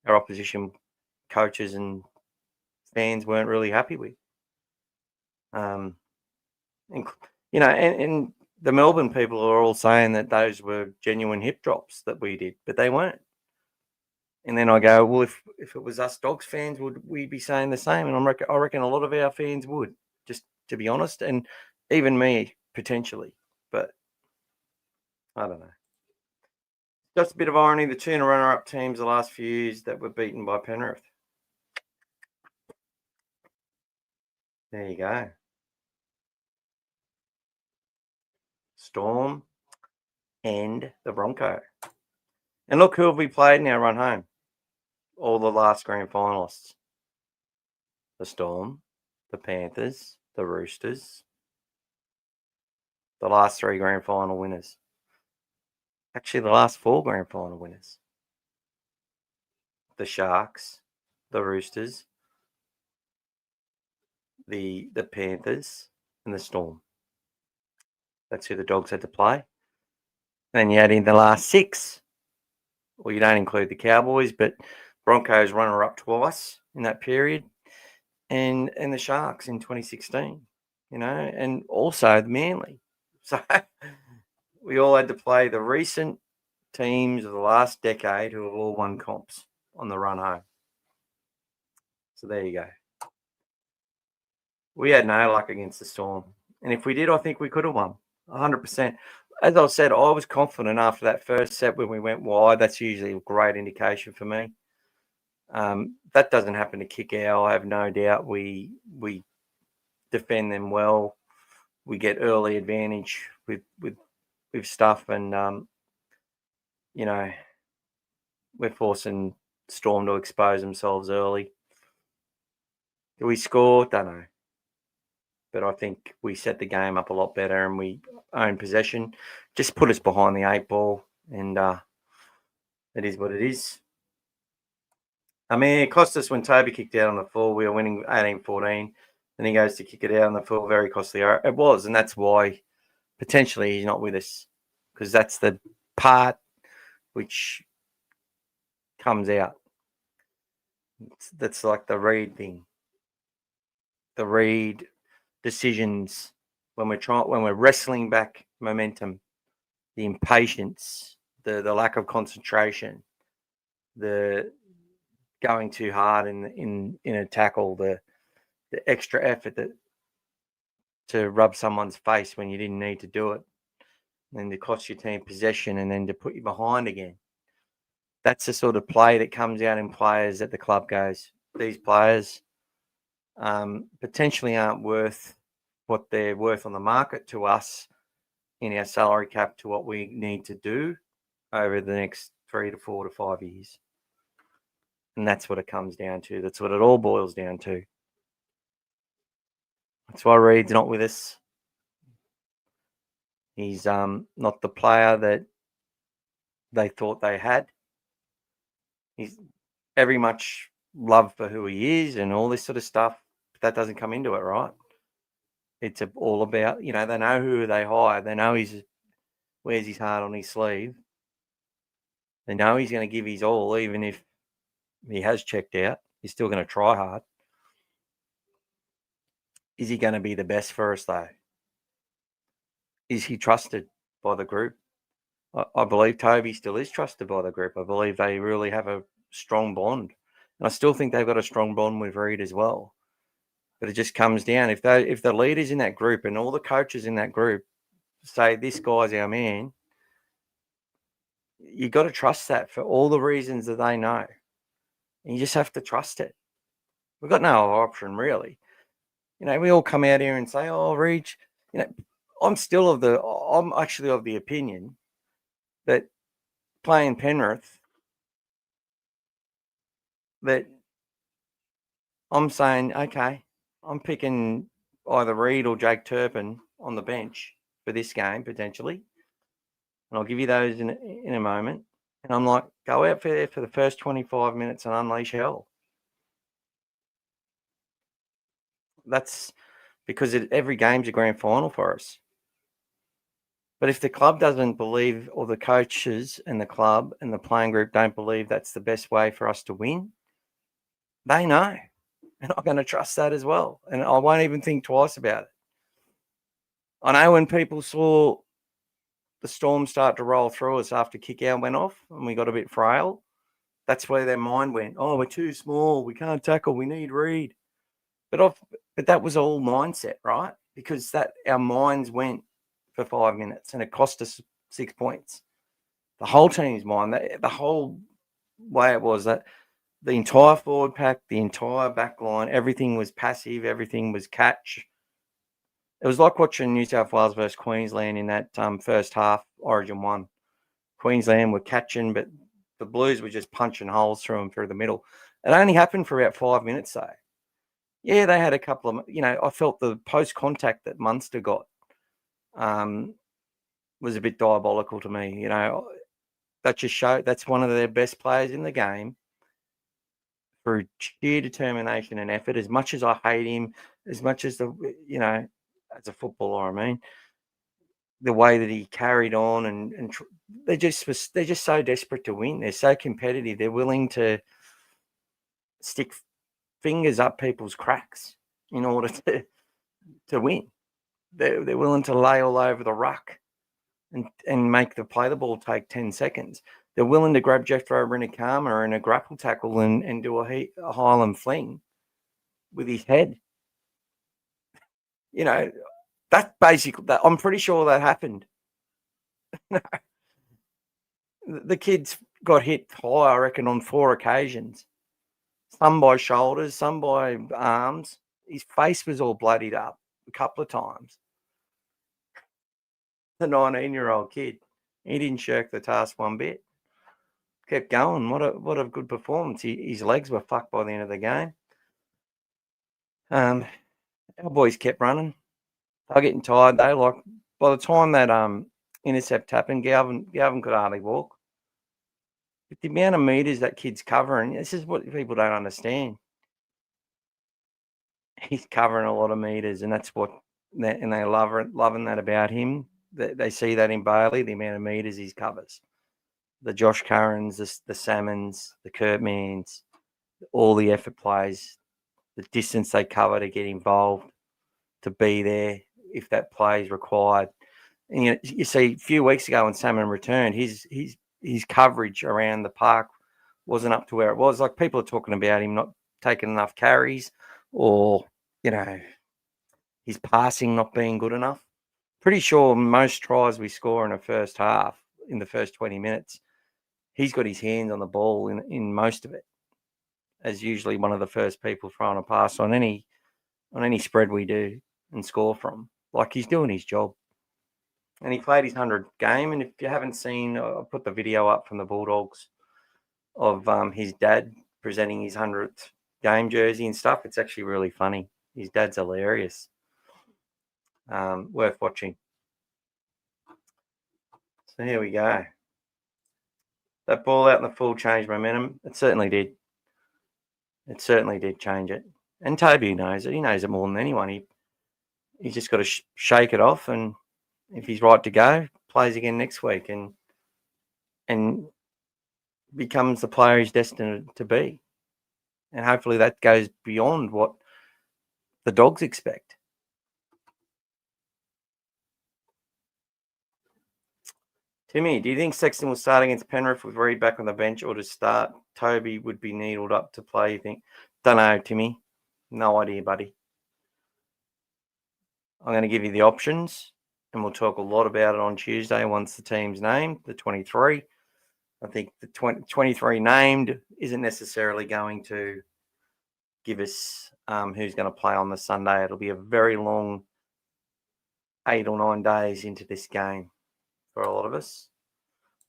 our opposition coaches and fans weren't really happy with. And the Melbourne people are all saying that those were genuine hip drops that we did, but they weren't. And then I go, well, if it was us Dogs fans, would we be saying the same? And I reckon a lot of our fans would, just to be honest, and even me potentially. But I don't know. Just a bit of irony, the tuna runner-up teams the last few years that were beaten by Penrith. There you go. Storm and the Bronco. And look who have we played in our run home. All the last grand finalists. The Storm the Panthers, the Roosters, the last 3 grand final winners. Actually, the last 4 grand final winners. The Sharks, the Roosters, the Panthers, and the Storm. That's who the Dogs had to play. Then you add in the last 6. Well, you don't include the Cowboys, but Broncos runner-up twice in that period, and the Sharks in 2016, and also the Manly. So we all had to play the recent teams of the last decade who have all won comps on the run home. So there you go. We had no luck against the Storm. And if we did, I think we could have won 100%. As I said, I was confident after that first set when we went wide. That's usually a great indication for me. That doesn't happen to kick out. I have no doubt we defend them well. We get early advantage with stuff, and we're forcing Storm to expose themselves early. Do we score? Don't know. But I think we set the game up a lot better and we own possession. Just put us behind the 8 ball, and it is what it is. I mean, it cost us when Toby kicked out on the full. We were winning 18-14. Then he goes to kick it out on the full. Very costly. It was, and that's why potentially he's not with us, because that's the part which comes out. That's like the Reid thing. The Reid decisions when we're wrestling back momentum, the impatience, the lack of concentration, the going too hard in a tackle, the extra effort to rub someone's face when you didn't need to do it, and to cost your team possession and then to put you behind again. That's the sort of play that comes out in players that the club goes, these players potentially aren't worth what they're worth on the market to us in our salary cap to what we need to do over the next 3 to 4 to 5 years. And that's what it comes down to. That's what it all boils down to. That's why Reid's not with us. He's not the player that they thought they had. He's very much loved for who he is and all this sort of stuff. But that doesn't come into it, right? It's all about, they know who they hire. They know he wears his heart on his sleeve. They know he's going to give his all, even if he has checked out. He's still going to try hard. Is he going to be the best for us, though? Is he trusted by the group? I believe Toby still is trusted by the group. I believe they really have a strong bond. And I still think they've got a strong bond with Reid as well. But it just comes down, if the leaders in that group and all the coaches in that group say, this guy's our man, you got to trust that for all the reasons that they know. And you just have to trust it. We've got no other option, really. We all come out here and say, oh, Reid, I'm actually of the opinion that playing Penrith, that I'm saying, okay, I'm picking either Reid or Jake Turpin on the bench for this game, potentially. And I'll give you those in a moment. And I'm like, go out there for the first 25 minutes and unleash hell. That's because every game's a grand final for us. But if the club doesn't believe, or the coaches and the club and the playing group don't believe that's the best way for us to win, they know. And I'm going to trust that as well. And I won't even think twice about it. I know when people saw the Storm start to roll through us after kick-out went off and we got a bit frail, that's where their mind went, oh, we're too small, we can't tackle, we need Reid. But that was all mindset, right? Because our minds went for 5 minutes and it cost us 6 points. The whole team's mind, the whole way it was, that the entire forward pack, the entire back line, everything was passive, everything was catch. It was like watching New South Wales versus Queensland in that first half, Origin 1. Queensland were catching, but the Blues were just punching holes through them through the middle. It only happened for about 5 minutes, though. Yeah, they had a couple of, I felt the post-contact that Munster got was a bit diabolical to me. That just showed that's one of their best players in the game through sheer determination and effort. As much as I hate him, as much as as a footballer, I mean, the way that he carried on and they're just so desperate to win. They're so competitive. They're willing to stick fingers up people's cracks in order to win. They're willing to lay all over the ruck and make the ball take 10 seconds. They're willing to grab Jethro Rinikama in a grapple tackle and do a Highland fling with his head. That's basically that. I'm pretty sure that happened. The kid's got hit high, I reckon, on 4 occasions. Some by shoulders, some by arms. His face was all bloodied up a couple of times. The 19-year-old kid, he didn't shirk the task one bit. Kept going. What a good performance. His legs were fucked by the end of the game. Our boys kept running. They were getting tired. By the time that intercept happened, Galvin could hardly walk. But the amount of meters that kid's covering, this is what people don't understand. He's covering a lot of meters, and that's what, and they loving that about him. They see that in Bailey, the amount of meters he covers. The Josh Currans, the Salmons, the Kurtmans, all the effort plays, the distance they cover to get involved, to be there if that play is required. And you see, a few weeks ago when Salmon returned, his coverage around the park wasn't up to where it was. Like, people are talking about him not taking enough carries, or his passing not being good enough. Pretty sure most tries we score in a first half, in the first 20 minutes, he's got his hands on the ball in most of it, as usually one of the first people throwing a pass on any spread we do and score from. Like, he's doing his job. And he played his 100th game. And if you haven't seen, I'll put the video up from the Bulldogs of his dad presenting his 100th game jersey and stuff. It's actually really funny. His dad's hilarious. Worth watching. So here we go. That ball out in the full changed momentum. It certainly did. It certainly did change it. And Toby knows it. He knows it more than anyone. He's just got to shake it off, and if he's right to go, plays again next week and becomes the player he's destined to be. And hopefully that goes beyond what the Dogs expect. Timmy, do you think Sexton will start against Penrith with Reid back on the bench, or to start Toby would be needled up to play, you think? Don't know, Timmy. No idea, buddy. I'm going to give you the options, and we'll talk a lot about it on Tuesday once the team's named, the 23. I think the 23 named isn't necessarily going to give us who's going to play on the Sunday. It'll be a very long 8 or 9 days into this game for a lot of us.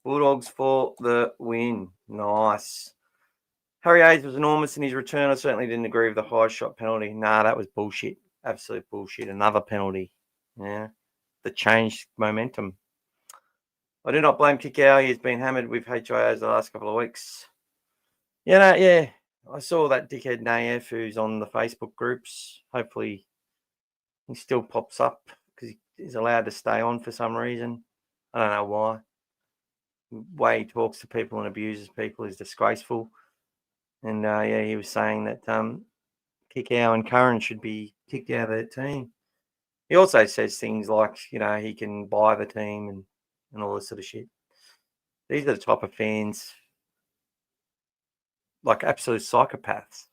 Bulldogs for the win. Nice. Harry Hayes was enormous in his return. I certainly didn't agree with the high shot penalty. Nah, that was bullshit. Absolute bullshit. Another penalty. Yeah. That changed momentum. I do not blame Kikau. He's been hammered with HIOs the last couple of weeks. Yeah. I saw that dickhead Naef who's on the Facebook groups. Hopefully he still pops up because he's allowed to stay on for some reason. I don't know why. The way he talks to people and abuses people is disgraceful. And he was saying that Kikau and Curran should be kicked out of the team. He also says things like, he can buy the team and all this sort of shit. These are the type of fans, like absolute psychopaths,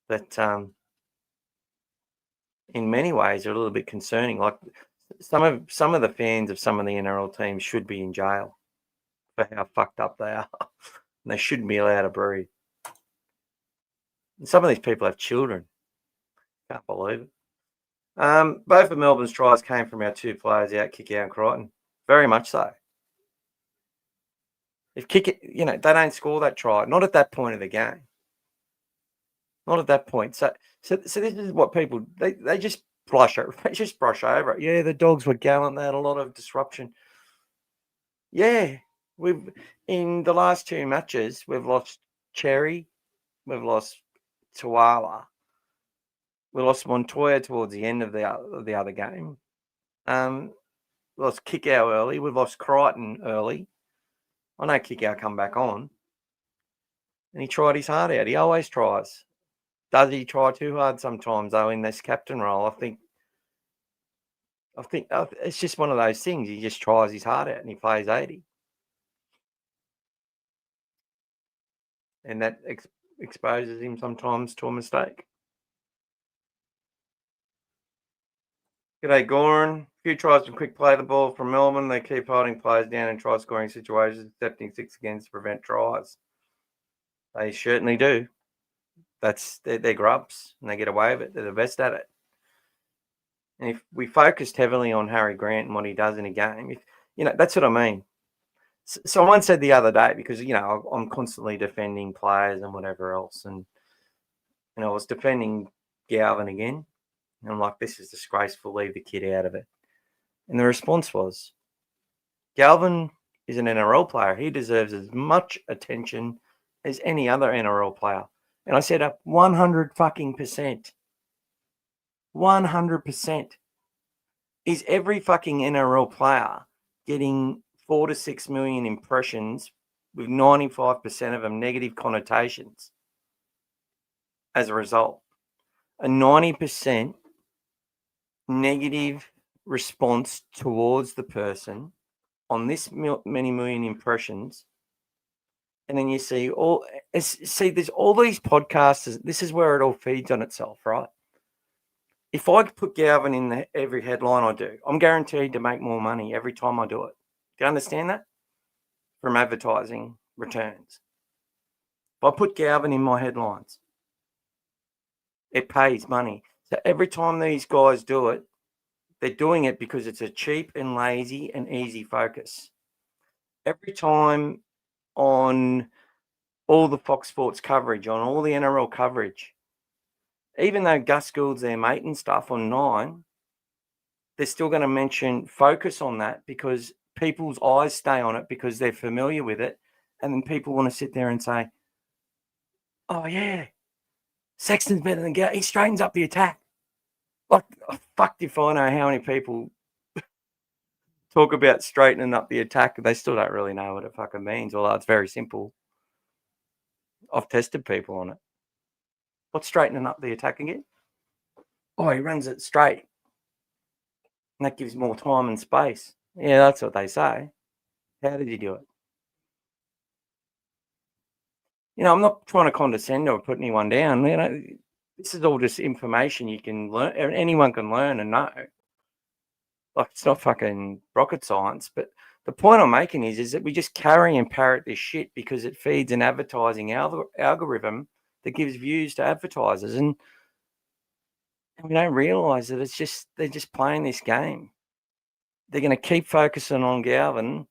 that in many ways are a little bit concerning. Like some of the fans of some of the NRL teams should be in jail for how fucked up they are. And they shouldn't be allowed to breathe. And some of these people have children. Can't believe it. Both of Melbourne's tries came from our 2 players out, Kikau and Crichton. Very much so. If they don't score that try, not at that point of the game. Not at that point. So this is what people they just brush it. They just brush over it. Yeah, the Dogs were gallant. They had a lot of disruption. Yeah, we've in the last 2 matches we've lost Cherry, we've lost Tuala, we lost Montoya towards the end of the other game. We lost Kickow early. We've lost Crichton early. I know Kickow come back on, and he tried his heart out. He always tries. Does he try too hard sometimes, though, in this captain role? I think it's just one of those things. He just tries his heart out and he plays 80. And that exposes him sometimes to a mistake. G'day, Goran. Few tries to quick play the ball from Melbourne. They keep holding players down in try scoring situations, accepting 6 against to prevent tries. They certainly do. They're grubs and they get away with it. They're the best at it. And if we focused heavily on Harry Grant and what he does in a game, that's what I mean. Someone said the other day, because I'm constantly defending players and whatever else, and I was defending Galvin again, and I'm like, this is disgraceful. Leave the kid out of it. And the response was, Galvin is an NRL player. He deserves as much attention as any other NRL player. And I said, 100 fucking percent. 100%. Is every fucking NRL player getting 4 to 6 million impressions with 95% of them negative connotations as a result? A 90% negative response towards the person on this many million impressions. And then you see there's all these podcasters. This is where it all feeds on itself, right? If I put Galvin in every headline I do, I'm guaranteed to make more money every time I do it. Do you understand that? From advertising returns. If I put Galvin in my headlines, it pays money. So every time these guys do it, they're doing it because it's a cheap and lazy and easy focus. Every time on all the Fox Sports coverage, on all the NRL coverage, even though Gus Gould's their mate and stuff on 9, they're still going to mention focus on that because people's eyes stay on it because they're familiar with it. And then people want to sit there and say, oh, yeah, Sexton's better than Gow. He straightens up the attack. Like, fucked if I know how many people talk about straightening up the attack. They still don't really know what it fucking means, although it's very simple. I've tested people on it. What's straightening up the attack again? Oh, he runs it straight. And that gives more time and space. Yeah, that's what they say. How did you do it? I'm not trying to condescend or put anyone down. This is all just information you can learn. Anyone can learn and know. Like, it's not fucking rocket science. But the point I'm making is that we just carry and parrot this shit because it feeds an advertising algorithm that gives views to advertisers. And we don't realise that they're just playing this game. They're going to keep focusing on Galvin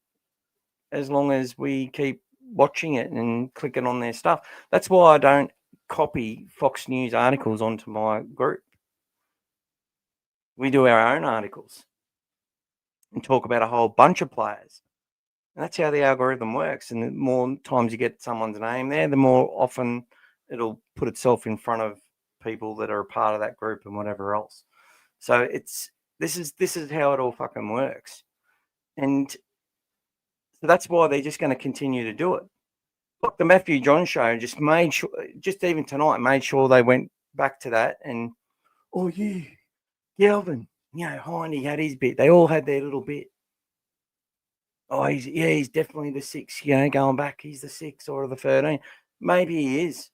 as long as we keep watching it and clicking on their stuff. That's why I don't copy Fox News articles onto my group. We do our own articles and talk about a whole bunch of players. And that's how the algorithm works. And the more times you get someone's name there, the more often it'll put itself in front of people that are a part of that group and whatever else. So this is how it all fucking works. And so that's why they're just going to continue to do it. Look, the Matthew John show just made sure, just even tonight, made sure they went back to that and, oh, yeah, Galvin, Hindy had his bit. They all had their little bit. Oh, he's definitely the 6, going back. He's the 6 or the 13. Maybe he is.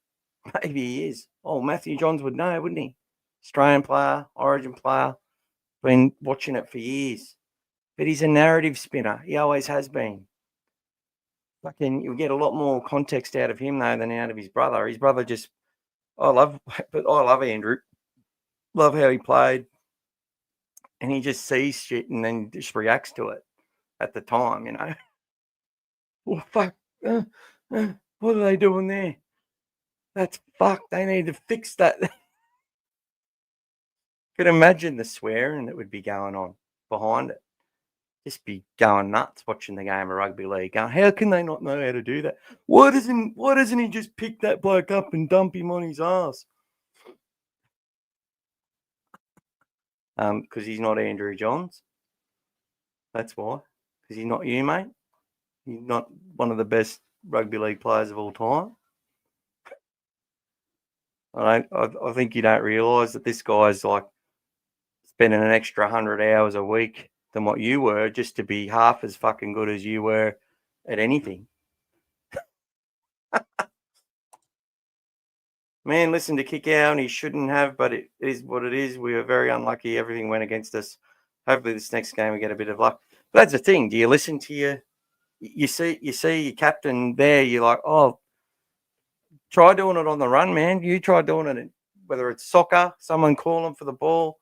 Maybe he is. Oh, Matthew Johns would know, wouldn't he? Australian player, Origin player, been watching it for years. But he's a narrative spinner. He always has been. You'll get a lot more context out of him, though, than out of his brother. His brother I love Andrew. Love how he played. And he just sees shit and then just reacts to it at the time, Oh, fuck. What are they doing there? That's fucked. They need to fix that. Could imagine the swearing that would be going on behind it. Just be going nuts watching the game of rugby league. Going, how can they not know how to do that? Why doesn't he just pick that bloke up and dump him on his ass? Because he's not Andrew Johns. That's why. Because he's not you, mate. He's not one of the best rugby league players of all time. I think you don't realise that this guy's like spending an extra 100 hours a week than what you were just to be half as fucking good as you were at anything. Man, listen to kick out and he shouldn't have, but it is what it is. We were very unlucky. Everything went against us. Hopefully this next game we get a bit of luck. But that's the thing. Do you listen to you see your captain there, you're like, oh, try doing it on the run, man. You try doing it, whether it's soccer, someone calling for the ball,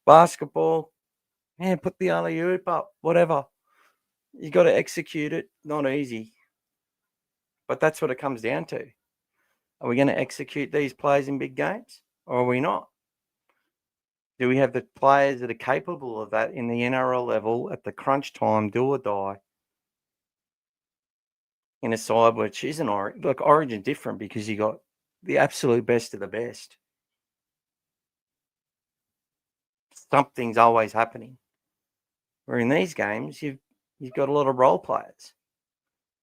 basketball. Man, put the alley-oop up, whatever. You got to execute it. Not easy. But that's what it comes down to. Are we going to execute these plays in big games or are we not? Do we have the players that are capable of that in the NRL level at the crunch time, do or die, in a side which isn't Origin? Look, Origin different because you got the absolute best of the best. Something's always happening. Where in these games, you've got a lot of role players.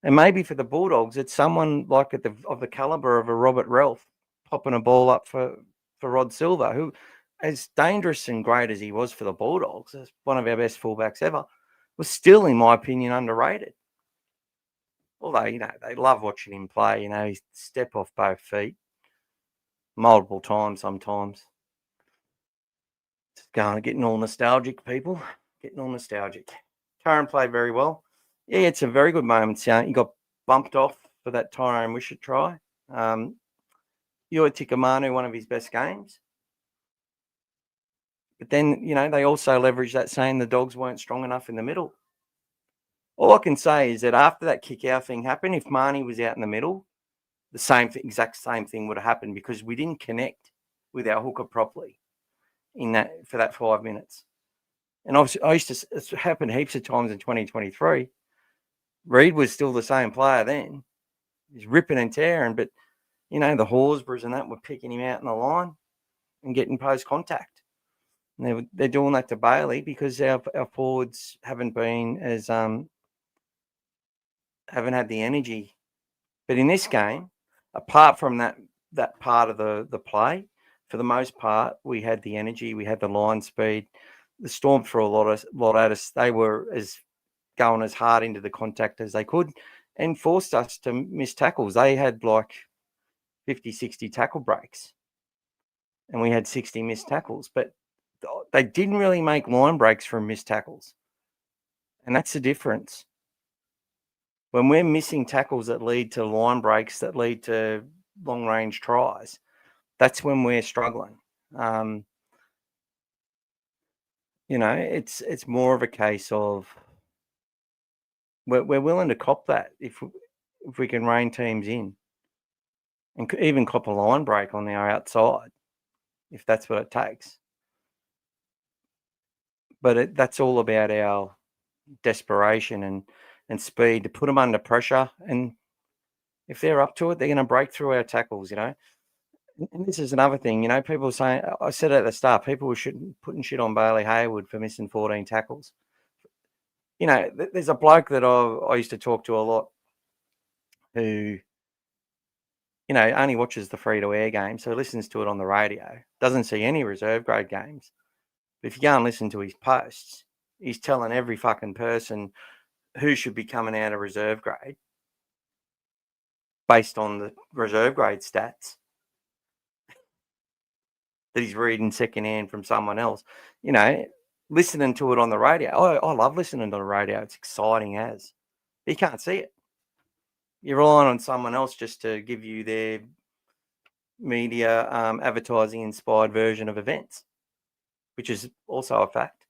And maybe for the Bulldogs, it's someone like of the calibre of a Robert Ralph popping a ball up for Rod Silver, who, as dangerous and great as he was for the Bulldogs, as one of our best fullbacks ever, was still, in my opinion, underrated. Although, they love watching him play. He step off both feet multiple times sometimes. Just getting all nostalgic, people. Getting all nostalgic. Curran played very well. Yeah, it's a very good moment. He got bumped off for that Tyrone Wishart try. Yua Tikamanu, one of his best games. But then, they also leveraged that saying the Dogs weren't strong enough in the middle. All I can say is that after that kick-out thing happened, if Marnie was out in the middle, the exact same thing would have happened because we didn't connect with our hooker properly for that 5 minutes. And obviously, it's happened heaps of times in 2023. Reid was still the same player then. He's ripping and tearing, but, the Horsburghs and that were picking him out in the line and getting post contact. And they're doing that to Bailey because our forwards haven't been as haven't had the energy. But in this game, apart from that part of the play, for the most part, we had the energy, we had the line speed. The Storm threw a lot at us. They were going as hard into the contact as they could and forced us to miss tackles. They had like 50, 60 tackle breaks and we had 60 missed tackles, but they didn't really make line breaks from missed tackles. And that's the difference. When we're missing tackles that lead to line breaks, that lead to long range tries, that's when we're struggling. It's more of a case of we're willing to cop that if we can rein teams in and even cop a line break on our outside, if that's what it takes. But that's all about our desperation and speed to put them under pressure. And if they're up to it, they're going to break through our tackles, And this is another thing, people are saying, I said at the start, people were putting shit on Bailey Hayward for missing 14 tackles. There's a bloke that I used to talk to a lot who, only watches the free-to-air game, so listens to it on the radio, doesn't see any reserve grade games. But if you go and listen to his posts, he's telling every fucking person who should be coming out of reserve grade based on the reserve grade stats that he's reading secondhand from someone else. Listening to it on the radio. I love listening to the radio. It's exciting as. But you can't see it. You're relying on someone else just to give you their media advertising inspired version of events, which is also a fact.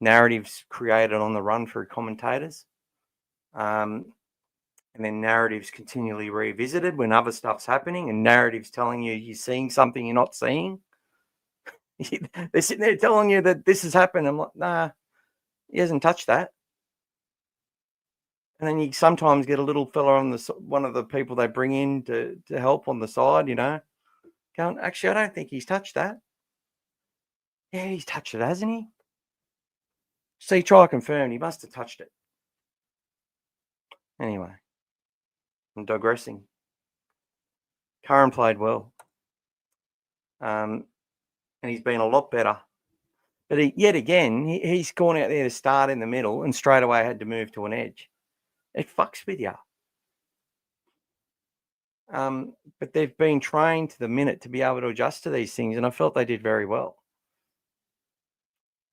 Narratives created on the run through commentators. and then narratives continually revisited when other stuff's happening, and narratives telling you you're seeing something you're not seeing. They're sitting there telling you that this has happened. I'm like, nah, he hasn't touched that. And then you sometimes get a little fella on one of the people they bring in to help on the side, going, actually, I don't think he's touched that. Yeah, he's touched it, hasn't he? So you try to confirm, he must have touched it. Anyway, I'm digressing. Curran played well. And he's been a lot better. But yet again, he's gone out there to start in the middle and straight away had to move to an edge. It fucks with you. But they've been trained to the minute to be able to adjust to these things, and I felt they did very well.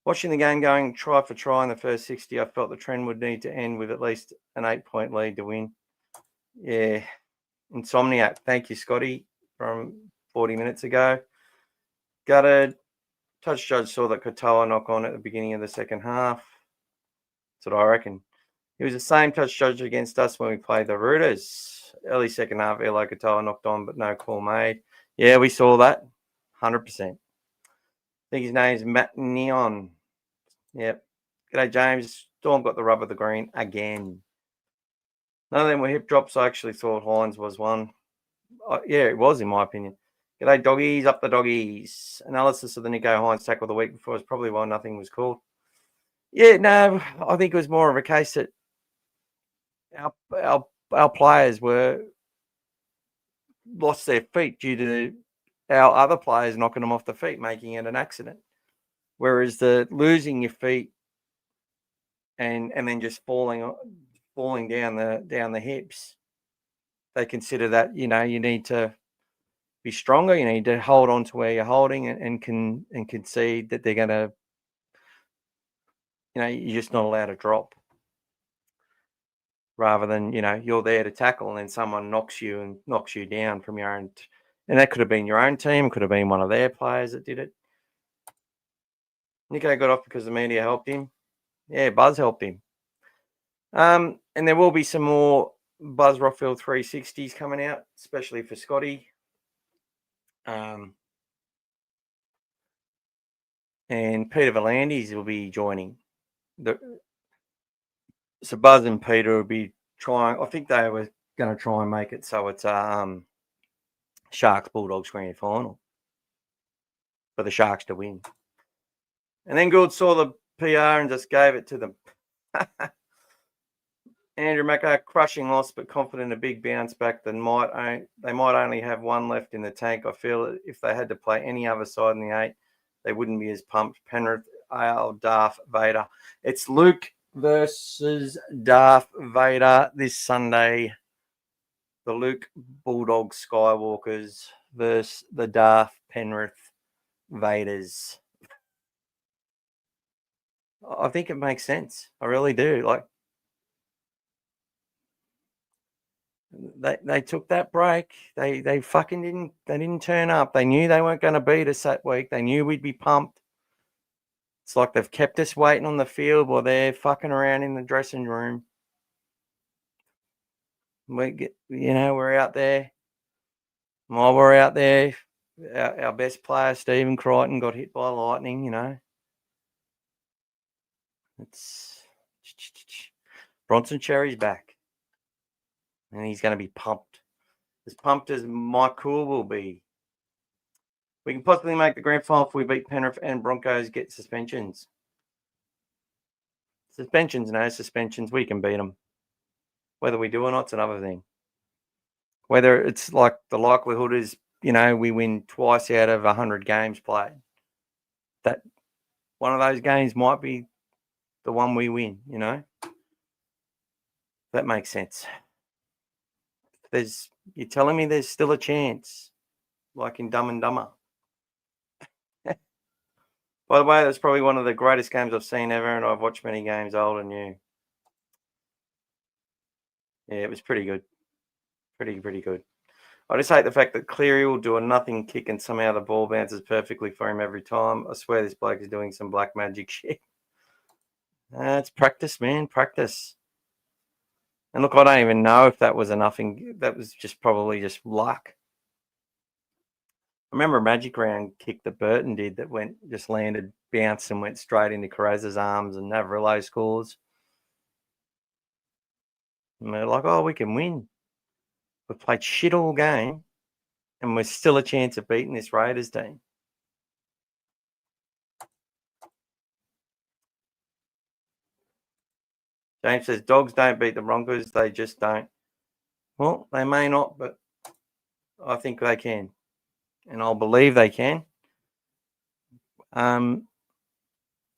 Watching the game going try for try in the first 60, I felt the trend would need to end with at least an 8-point lead to win. Yeah. Insomniac. Thank you, Scotty, from 40 minutes ago. Gutted. Touch judge saw that Katoa knock on at the beginning of the second half. That's what I reckon. He was the same touch judge against us when we played the Rooters. Early second half, Eli Katoa knocked on, but no call made. Yeah, we saw that. 100%. I think his name's Matt Neon. Yep. G'day, James. Storm got the rub of the green again. None of them were hip drops. I actually thought Hines was one. Yeah, it was, in my opinion. G'day, doggies. Up the doggies. Analysis of the Nico Hines tackle the week before is probably why nothing was called. Yeah, no, I think it was more of a case that our players were lost their feet due to our other players knocking them off the feet, making it an accident. Whereas the losing your feet and then just falling down the hips, they consider that you need to be stronger. You need to hold on to where you're holding and concede that they're going to. You're just not allowed to drop. Rather than you're there to tackle and then someone knocks you down from your own, and that could have been your own team, could have been one of their players that did it. Nico got off because the media helped him. Yeah, Buzz helped him. And there will be some more Buzz Rockfield 360s coming out, especially for Scotty. And Peter Volandis will be joining. So Buzz and Peter will be trying. I think they were going to try and make it so it's Sharks Bulldogs grand final for the Sharks to win. And then Gould saw the PR and just gave it to them. Andrew Macca, crushing loss, but confident a big bounce back. They might only have one left in the tank. I feel if they had to play any other side in the 8, they wouldn't be as pumped. Penrith, AL, Darth Vader. It's Luke versus Darth Vader this Sunday. The Luke Bulldog Skywalkers versus the Darth Penrith Vaders. I think it makes sense. I really do. Like they took that break. They fucking didn't turn up. They knew they weren't going to beat us that week. They knew we'd be pumped. It's like they've kept us waiting on the field while they're fucking around in the dressing room. We're out there. While we're out there, our best player, Stephen Crichton, got hit by lightning, It's Bronson Cherry's back. And he's going to be pumped. As pumped as Mike Cool will be. We can possibly make the grand final if we beat Penrith and Broncos get suspensions. No suspensions. We can beat them. Whether we do or not, it's another thing. Whether it's like the likelihood is, we win twice out of 100 games played. That one of those games might be the one we win, That makes sense. You're telling me there's still a chance, like in Dumb and Dumber. By the way, that's probably one of the greatest games I've seen ever, and I've watched many games older than you. Yeah, it was pretty good. Pretty good. I just hate the fact that Cleary will do a nothing kick and somehow the ball bounces perfectly for him every time. I swear this bloke is doing some black magic shit. It's practice, man. Practice. And look, I don't even know if that was enough. That was probably just luck. I remember a magic round kick that Burton did that just landed, bounced, and went straight into Carraz's arms, and Navarillo scores. And they're like, oh, we can win. We've played shit all game, and we're still a chance of beating this Raiders team. James says, Dogs don't beat the Broncos. They just don't. Well, they may not, but I think they can. And I'll believe they can. And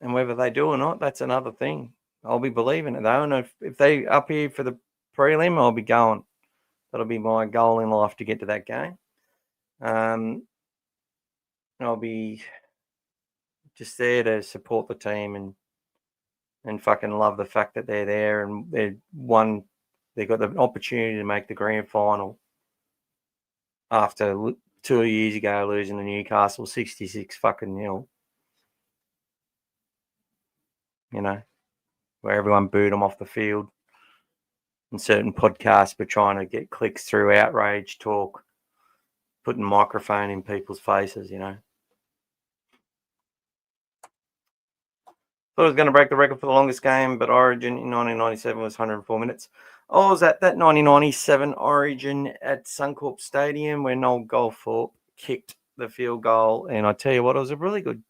whether they do or not, that's another thing. I'll be believing it, though. And if they up here for the prelim, I'll be going. That'll be my goal in life to get to that game. I'll be just there to support the team and fucking love the fact that they're there and they've got the opportunity to make the grand final after 2 years ago losing to Newcastle 66 fucking nil. You know, where everyone booed them off the field. And certain podcasts were trying to get clicks through outrage talk, putting microphone in people's faces, you know. Thought I was going to break the record for the longest game, but Origin in 1997 was 104 minutes. I was at that 1997 Origin at Suncorp Stadium where Noel Goldthorpe kicked the field goal. And I tell you what, it was a really good...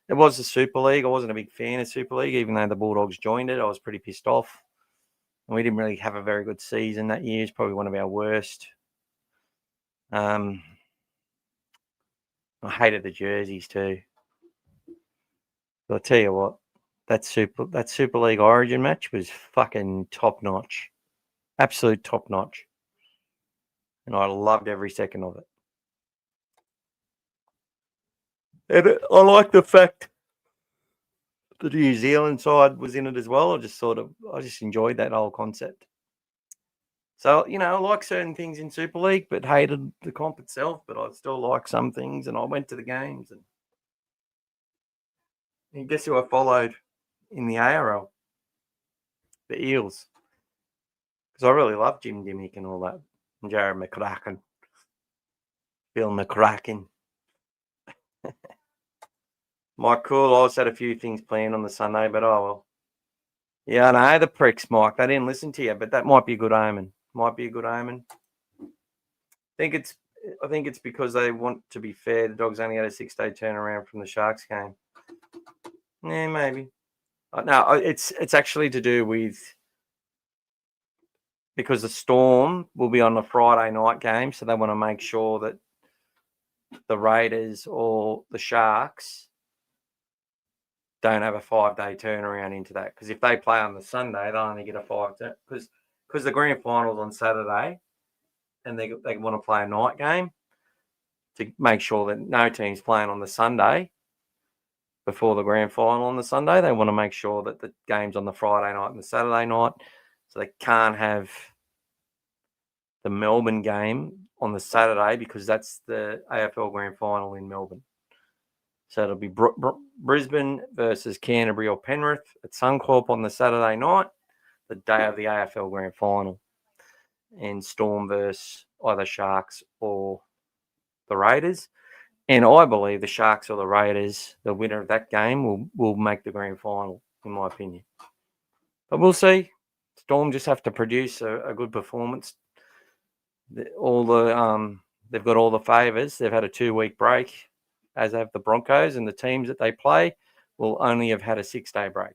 It was the Super League. I wasn't a big fan of Super League, even though the Bulldogs joined it. I was pretty pissed off. And we didn't really have a very good season that year. It's probably one of our worst. I hated the jerseys too. But I'll tell you what, that Super League Origin match was fucking top notch. Absolute top notch. And I loved every second of it. And I like the fact that the New Zealand side was in it as well. I just enjoyed that whole concept. So, you know, I like certain things in Super League, but hated the comp itself. But I still like some things, and I went to the games. And guess who I followed in the ARL? The Eels. Because I really love Jim Dimmick and all that. And Jared McCracken. Bill McCracken. Mike Cool, I also had a few things planned on the Sunday, but oh well. Yeah, I know the pricks, Mike. They didn't listen to you, but that might be a good omen. Might be a good omen. I think it's because they want to be fair. The Dogs only had a 6-day turnaround from the Sharks game. Yeah, maybe. No, it's actually to do with because the Storm will be on the Friday night game, so they want to make sure that the Raiders or the Sharks don't have a 5-day turnaround into that. Because if they play on the Sunday, they'll only get a 5-day. Because the grand final's on Saturday, and they want to play a night game to make sure that no team's playing on the Sunday before the grand final on the Sunday. They want to make sure that the game's on the Friday night and the Saturday night, so they can't have the Melbourne game on the Saturday because that's the AFL grand final in Melbourne. So it'll be Brisbane versus Canterbury or Penrith at Suncorp on the Saturday night, the day of the AFL grand final, and Storm versus either Sharks or the Raiders. And I believe the Sharks or the Raiders, the winner of that game, will make the grand final, in my opinion. But we'll see. Storm just have to produce a good performance. They've got all the favours. They've had a 2-week break, as have the Broncos, and the teams that they play will only have had a 6-day break.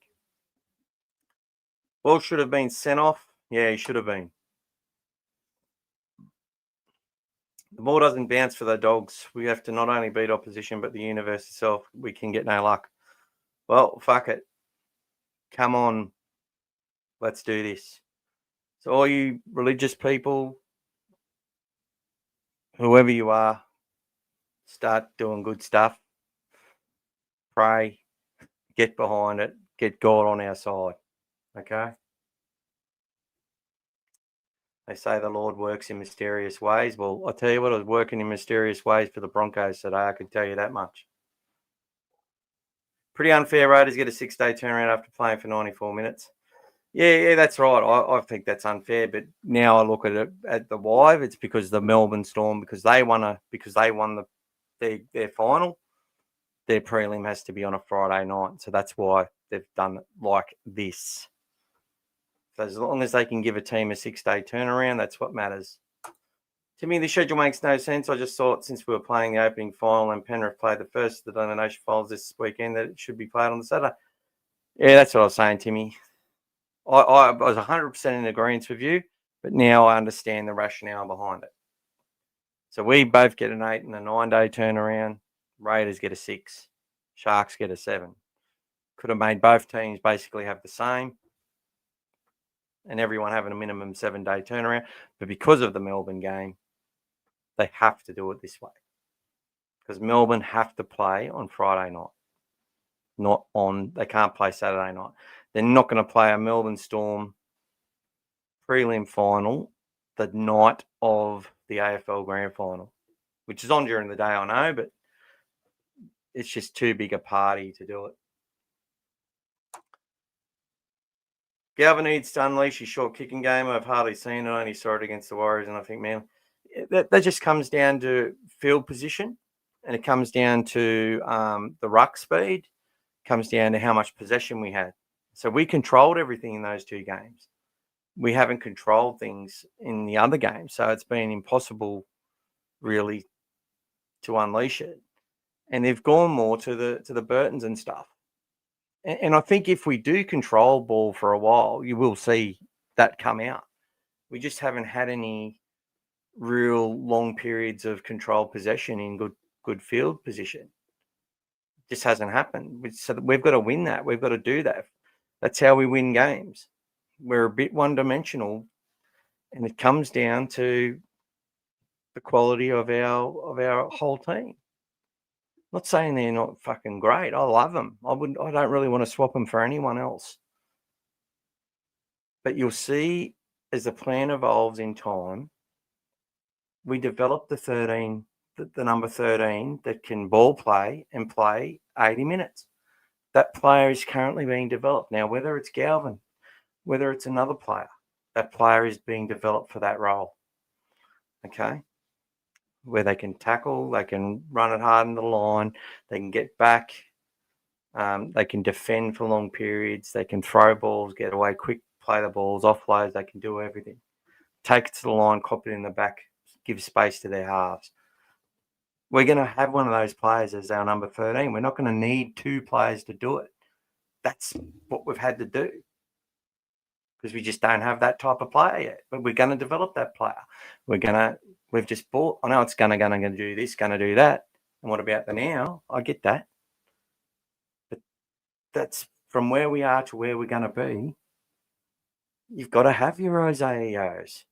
Well, should have been sent off. Yeah, he should have been. The ball doesn't bounce for the Dogs. We have to not only beat opposition, but the universe itself. We can get no luck. Well, fuck it. Come on. Let's do this. So all you religious people, whoever you are, start doing good stuff. Pray. Get behind it. Get God on our side. Okay? They say the Lord works in mysterious ways. Well, I'll tell you what, I was working in mysterious ways for the Broncos today. I can tell you that much. Pretty unfair Raiders get a 6-day turnaround after playing for 94 minutes. Yeah, that's right. I think that's unfair, but now I look at it at the why. It's because the Melbourne Storm, because they won their final. Their prelim has to be on a Friday night, so that's why they've done it like this. So as long as they can give a team a 6-day turnaround, that's what matters. To me, the schedule makes no sense. I just thought since we were playing the opening final and Penrith played the first of the elimination finals this weekend, that it should be played on the Saturday. Yeah, that's what I was saying, Timmy. I was 100% in agreement with you, but now I understand the rationale behind it. So we both get an 8 and a 9-day turnaround. Raiders get a 6. Sharks get a 7. Could have made both teams basically have the same and everyone having a minimum 7-day turnaround. But because of the Melbourne game, they have to do it this way. Because Melbourne have to play on Friday night. They can't play Saturday night. They're not going to play a Melbourne Storm prelim final the night of the AFL Grand Final, which is on during the day, I know, but it's just too big a party to do it. Galvin needs to unleash his short kicking game. I've hardly seen it. I only saw it against the Warriors, and I think, man, that just comes down to field position, and it comes down to the ruck speed, comes down to how much possession we had. So we controlled everything in those two games. We haven't controlled things in the other games, so it's been impossible really to unleash it. And they've gone more to the Burtons and stuff. And I think if we do control ball for a while, you will see that come out. We just haven't had any real long periods of controlled possession in good field position. It just hasn't happened. So we've got to win that. We've got to do that. That's how we win games. We're a bit one-dimensional, and it comes down to the quality of our whole team. I'm not saying they're not fucking great. I love them. I don't really want to swap them for anyone else. But you'll see as the plan evolves in time, we develop the number 13 that can ball play and play 80 minutes. That player is currently being developed. Now, whether it's Galvin, whether it's another player, that player is being developed for that role. Okay? Where they can tackle, they can run it hard in the line, they can get back, they can defend for long periods, they can throw balls, get away quick, play the balls, offloads, they can do everything. Take it to the line, cop it in the back, give space to their halves. We're going to have one of those players as our number 13. We're not going to need two players to do it. That's what we've had to do because we just don't have that type of player yet. But we're going to develop that player. We've just bought. I know it's going to do this, going to do that. And what about the now? I get that. But that's from where we are to where we're going to be. You've got to have your Roseos.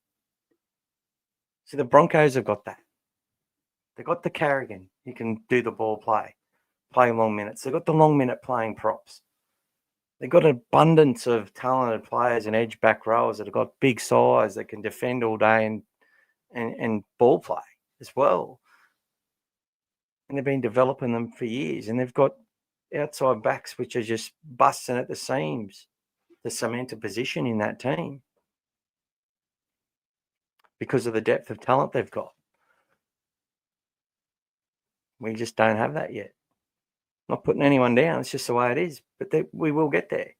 So the Broncos have got that. They've got the Carrigan. He can do the ball play long minutes. They've got the long minute playing props. They've got an abundance of talented players and edge back rowers that have got big size that can defend all day and ball play as well. And they've been developing them for years. And they've got outside backs which are just busting at the seams to cement a position in that team because of the depth of talent they've got. We just don't have that yet. Not putting anyone down. It's just the way it is. But we will get there.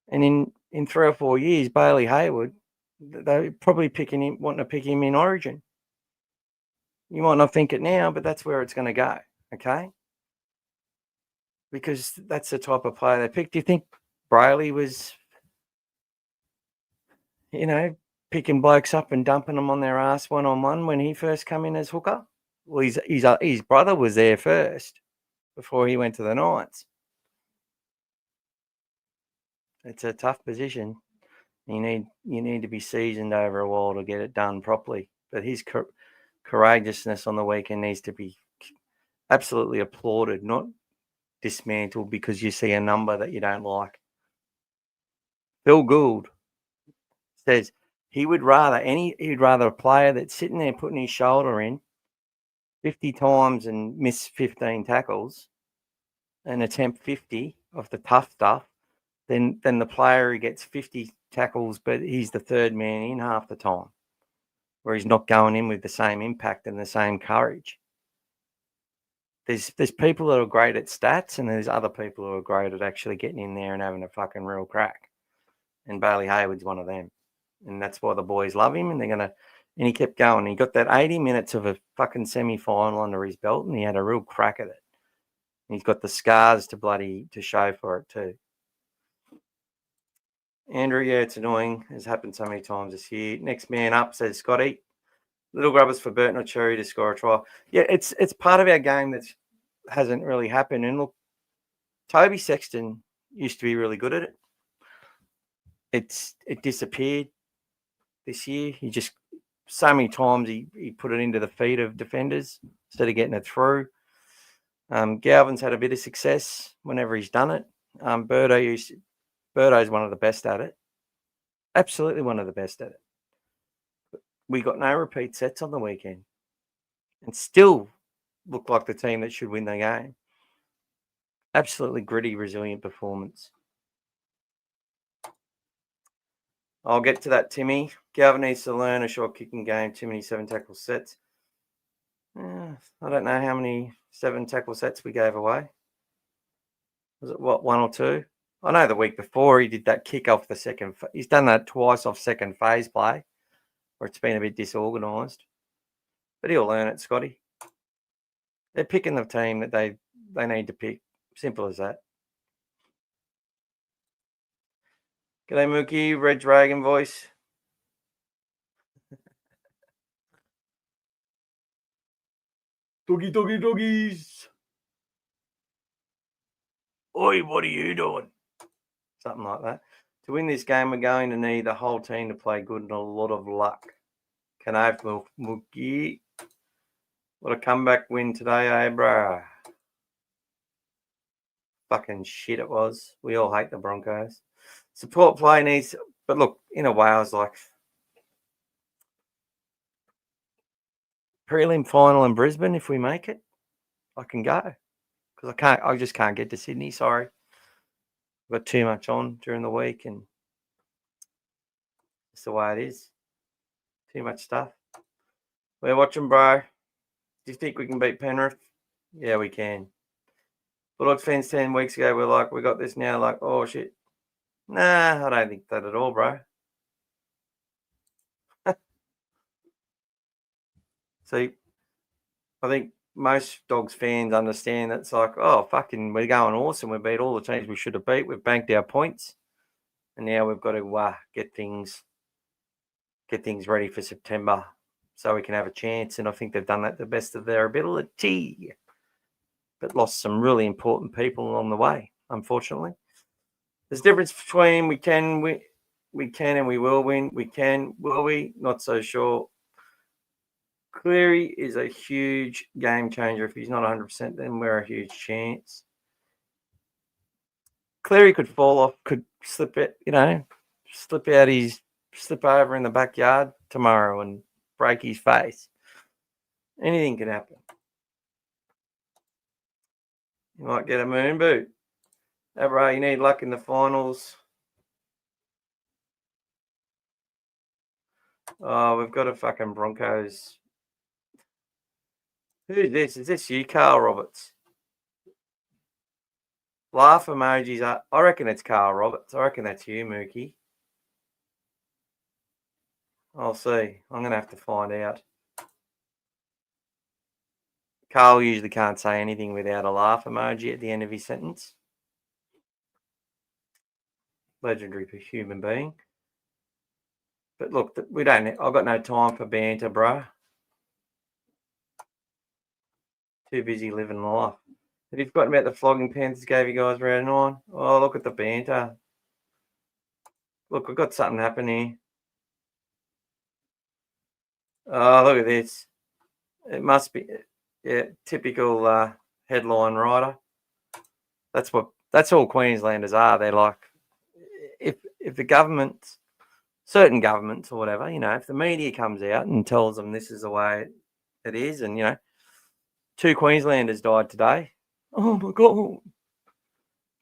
And in 3 or 4 years, Bailey Hayward, they're probably wanting to pick him in Origin. You might not think it now, but that's where it's going to go, okay? Because that's the type of player they picked. Do you think Brayley was, picking blokes up and dumping them on their ass one-on-one when he first came in as hooker? Well, his brother was there first before he went to the Knights. It's a tough position. You need to be seasoned over a while to get it done properly. But his courageousness on the weekend needs to be absolutely applauded, not dismantled because you see a number that you don't like. Phil Gould says he'd rather a player that's sitting there putting his shoulder in 50 times and miss 15 tackles and attempt 50 of the tough stuff than the player who gets 50 tackles, but he's the third man in half the time, where he's not going in with the same impact and the same courage. There's people that are great at stats, and there's other people who are great at actually getting in there and having a fucking real crack. And Bailey Hayward's one of them. And that's why the boys love him, and and he kept going. He got that 80 minutes of a fucking semi-final under his belt, and he had a real crack at it. And he's got the scars to show for it too. Andrew, yeah, it's annoying. It's happened so many times this year. Next man up, says Scotty. Little grubbers for Burton or Cherry to score a try. Yeah, it's part of our game that hasn't really happened. And look, Toby Sexton used to be really good at it. It disappeared this year. He just so many times he put it into the feet of defenders instead of getting it through. Galvin's had a bit of success whenever he's done it. Birdo's one of the best at it. Absolutely one of the best at it. We got no repeat sets on the weekend and still look like the team that should win the game. Absolutely gritty, resilient performance. I'll get to that, Timmy. Galvin needs to learn a short kicking game. Too many 7 tackle sets. I don't know how many 7 tackle sets we gave away. Was it, 1 or 2? I know the week before he did that kick off the second. He's done that twice off second phase play, where it's been a bit disorganised. But he'll learn it, Scotty. They're picking the team that they need to pick. Simple as that. G'day, Mookie. Red Dragon voice. Doggies. Oi, what are you doing? Something like that. To win this game, we're going to need the whole team to play good and a lot of luck. Canave Mookie. What a comeback win today, eh, bruh? Fucking shit it was. We all hate the Broncos. Support play needs... But look, in a way, I was like... Prelim final in Brisbane, if we make it, I can go. Because I just can't get to Sydney, sorry. I've got too much on during the week, and it's the way it is. Too much stuff. We're watching, bro. Do you think we can beat Penrith? Yeah, we can. Bulldogs fans 10 weeks ago were like, we got this now, like, oh, shit. Nah, I don't think that at all, bro. See, I think most Dogs fans understand that it's like, oh, fucking, we're going awesome. We beat all the teams we should have beat. We've banked our points. And now we've got to get things ready for September so we can have a chance. And I think they've done that to the best of their ability. But lost some really important people along the way, unfortunately. There's a difference between we can and we will win. We can, will we? Not so sure. Cleary is a huge game changer. If he's not 100%, then we're a huge chance. Cleary could fall off, could slip over in the backyard tomorrow and break his face. Anything can happen. You might get a moon boot. Bro, you need luck in the finals. Oh, we've got a fucking Broncos. Who's this? Is this you, Carl Roberts? Laugh emojis. I reckon it's Carl Roberts. I reckon that's you, Mookie. I'll see. I'm going to have to find out. Carl usually can't say anything without a laugh emoji at the end of his sentence. Legendary human being. But look, I've got no time for banter, bro. Too busy living life. Have you forgotten about the flogging Panthers gave you guys round 9? Oh, look at the banter. Look, we've got something happening here. Oh, look at this. It must be, typical headline writer. That's all Queenslanders are. They're like, if the government, certain governments or whatever, if the media comes out and tells them this is the way it is, and 2 Queenslanders died today. Oh my God.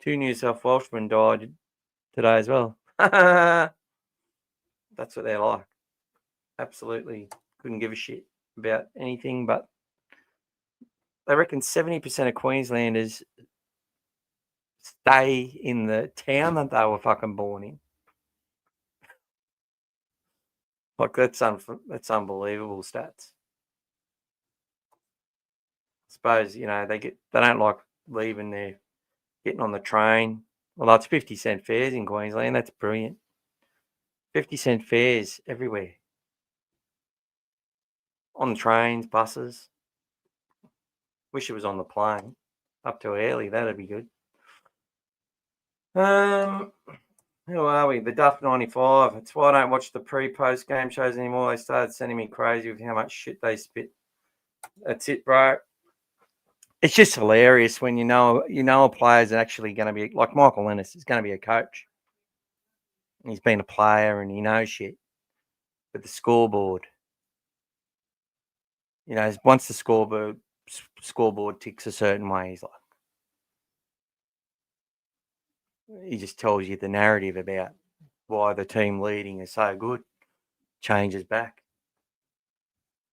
2 New South Welshmen died today as well. That's what they're like. Absolutely couldn't give a shit about anything, but they reckon 70% of Queenslanders stay in the town that they were fucking born in. Like that's unbelievable stats. I suppose they don't like leaving there, getting on the train. Well, it's 50-cent fares in Queensland. That's brilliant. 50-cent fares everywhere. On the trains, buses. Wish it was on the plane. Up to early, that'd be good. Who are we? The Duff 95. That's why I don't watch the pre-post game shows anymore. They started sending me crazy with how much shit they spit. That's it, bro. It's just hilarious when you know a player's actually going to be like Michael Ennis is going to be a coach. He's been a player and he knows shit. But the scoreboard, once the scoreboard ticks a certain way, he's like, he just tells you the narrative about why the team leading is so good, changes back.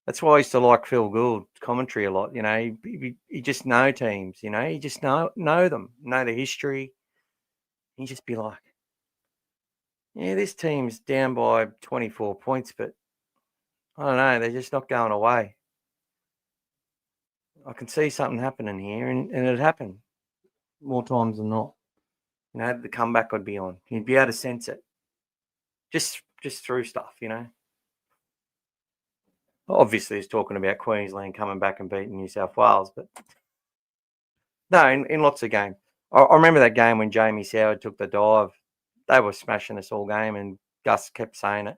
That's why I used to like Phil Gould commentary a lot. You just know teams. You just know them, know the history. You just be like, yeah, this team's down by 24 points, but I don't know, they're just not going away. I can see something happening here, and it happened more times than not. The comeback would be on. You'd be able to sense it just through stuff. Obviously, he's talking about Queensland coming back and beating New South Wales, but no, in lots of games. I remember that game when Jamie Soward took the dive. They were smashing us all game, and Gus kept saying it.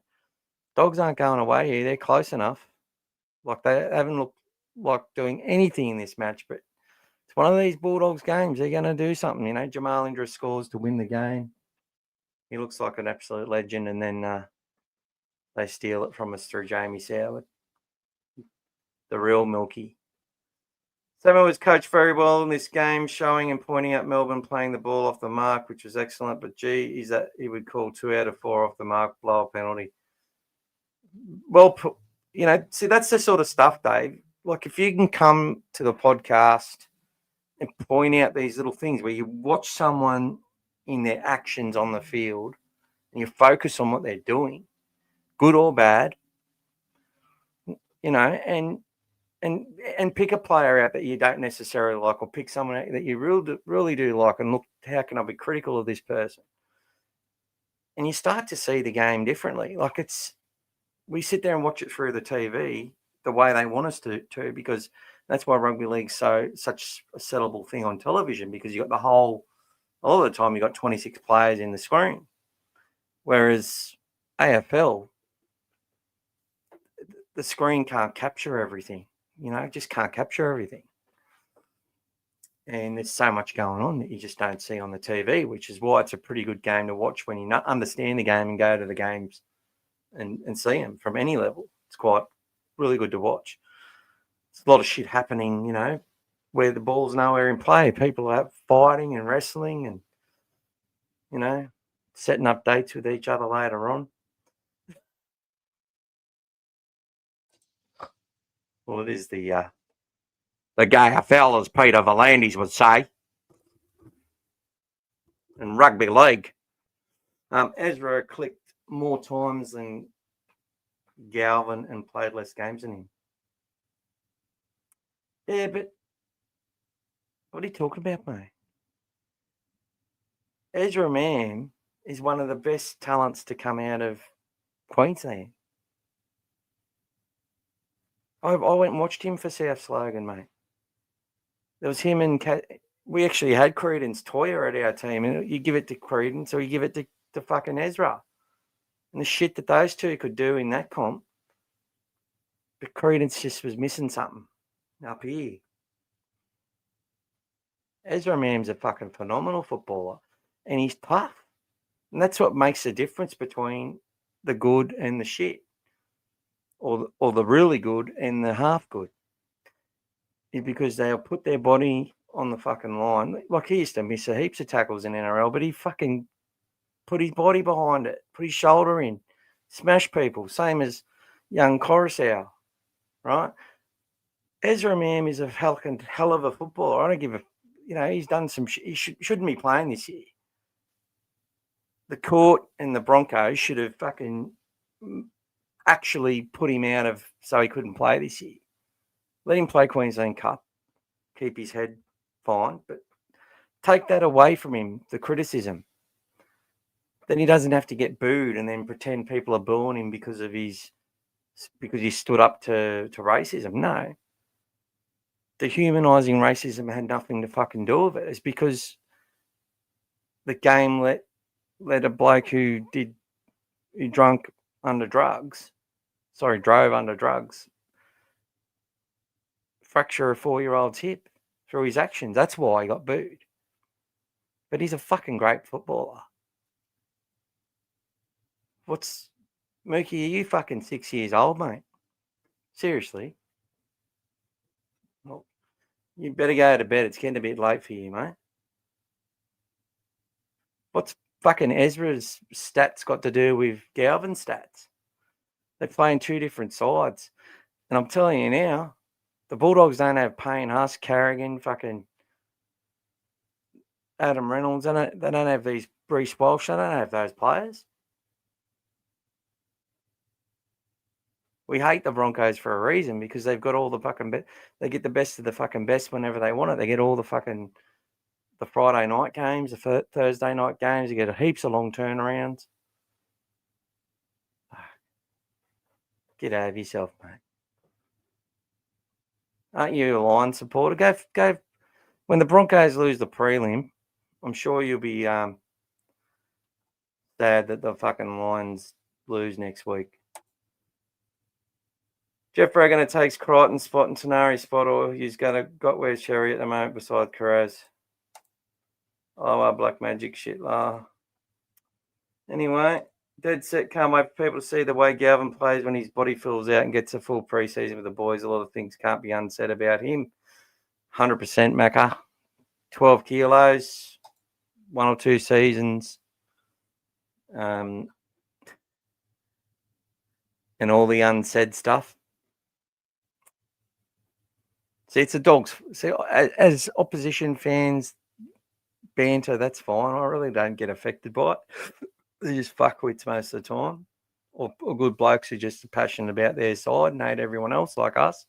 Dogs aren't going away here. They're close enough. Like, they haven't looked like doing anything in this match, but it's one of these Bulldogs games. They're going to do something. Jamal Indra scores to win the game. He looks like an absolute legend, and then they steal it from us through Jamie Soward, the real Milky. Samuel was coached very well in this game, showing and pointing out Melbourne playing the ball off the mark, which was excellent. But is that he would call 2 out of 4 off the mark, blow a penalty. Well, see, that's the sort of stuff, Dave. Like, if you can come to the podcast and point out these little things where you watch someone in their actions on the field and you focus on what they're doing, good or bad, and pick a player out that you don't necessarily like, or pick someone out that you really do like, and look, how can I be critical of this person? And you start to see the game differently. Like, we sit there and watch it through the TV the way they want us to, because that's why rugby league's such a sellable thing on television, because you got a lot of the time you got 26 players in the screen, whereas AFL, the screen can't capture everything. It just can't capture everything. And there's so much going on that you just don't see on the TV, which is why it's a pretty good game to watch when you understand the game and go to the games and see them from any level. It's quite really good to watch. There's a lot of shit happening, where the ball's nowhere in play. People are fighting and wrestling and, setting up dates with each other later on. Well, it is the GAFL, as Peter Volandis would say, in rugby league. Ezra clicked more times than Galvin and played less games than him. Yeah, but what are you talking about, mate? Ezra Mam is one of the best talents to come out of Queensland. I went and watched him for South Slogan, mate. There was him and we actually had Credence Toya at our team, and you give it to Credence or you give it to fucking Ezra. And the shit that those two could do in that comp, but Credence just was missing something up here. Ezra Mam's a fucking phenomenal footballer, and he's tough. And that's what makes the difference between the good and the shit, or the really good and the half good, because they'll put their body on the fucking line. Like, he used to miss heaps of tackles in NRL, but he fucking put his body behind it, put his shoulder in, smash people, same as young Coruscant, right? Ezra Mam is a hell of a footballer. I don't give a, he's done some, he shouldn't be playing this year. The court and the Broncos should have fucking actually put him out of, so he couldn't play this year. Let him play Queensland Cup, keep his head fine, but take that away from him, the criticism. Then he doesn't have to get booed and then pretend people are booing him because he stood up to racism. No. The humanising racism had nothing to fucking do with it. It's because the game let a bloke who drove under drugs, fracture a 4-year-old's hip through his actions. That's why he got booed. But he's a fucking great footballer. Mookie, are you fucking 6 years old, mate? Seriously? Well, you better go to bed. It's getting a bit late for you, mate. What's fucking Ezra's stats got to do with Galvin's stats? They're playing two different sides. And I'm telling you now, the Bulldogs don't have Payne Huss, Carrigan, fucking Adam Reynolds. They don't have these Brees Walsh. They don't have those players. We hate the Broncos for a reason because they've got all the fucking they get the best of the fucking best whenever they want it. They get all the fucking the Friday night games, the Thursday night games. You get heaps of long turnarounds. Get out of yourself, mate. Aren't you a Lions supporter? Go. When the Broncos lose the prelim, I'm sure you'll be sad that the fucking Lions lose next week. Jeff Ragan takes Crichton's spot and Tanari's spot, or he's got where's Sherry at the moment beside Carraz. Oh, black magic shit. Anyway, dead set. Can't wait for people to see the way Galvin plays when his body fills out and gets a full preseason with the boys. A lot of things can't be unsaid about him. 100% Macca. 12 kilos, 1 or 2 seasons. And all the unsaid stuff. See, it's the Dogs. See, as opposition fans banter, that's fine. I really don't get affected by it. They're just fuckwits most of the time. Or good blokes who are just passionate about their side and hate everyone else like us.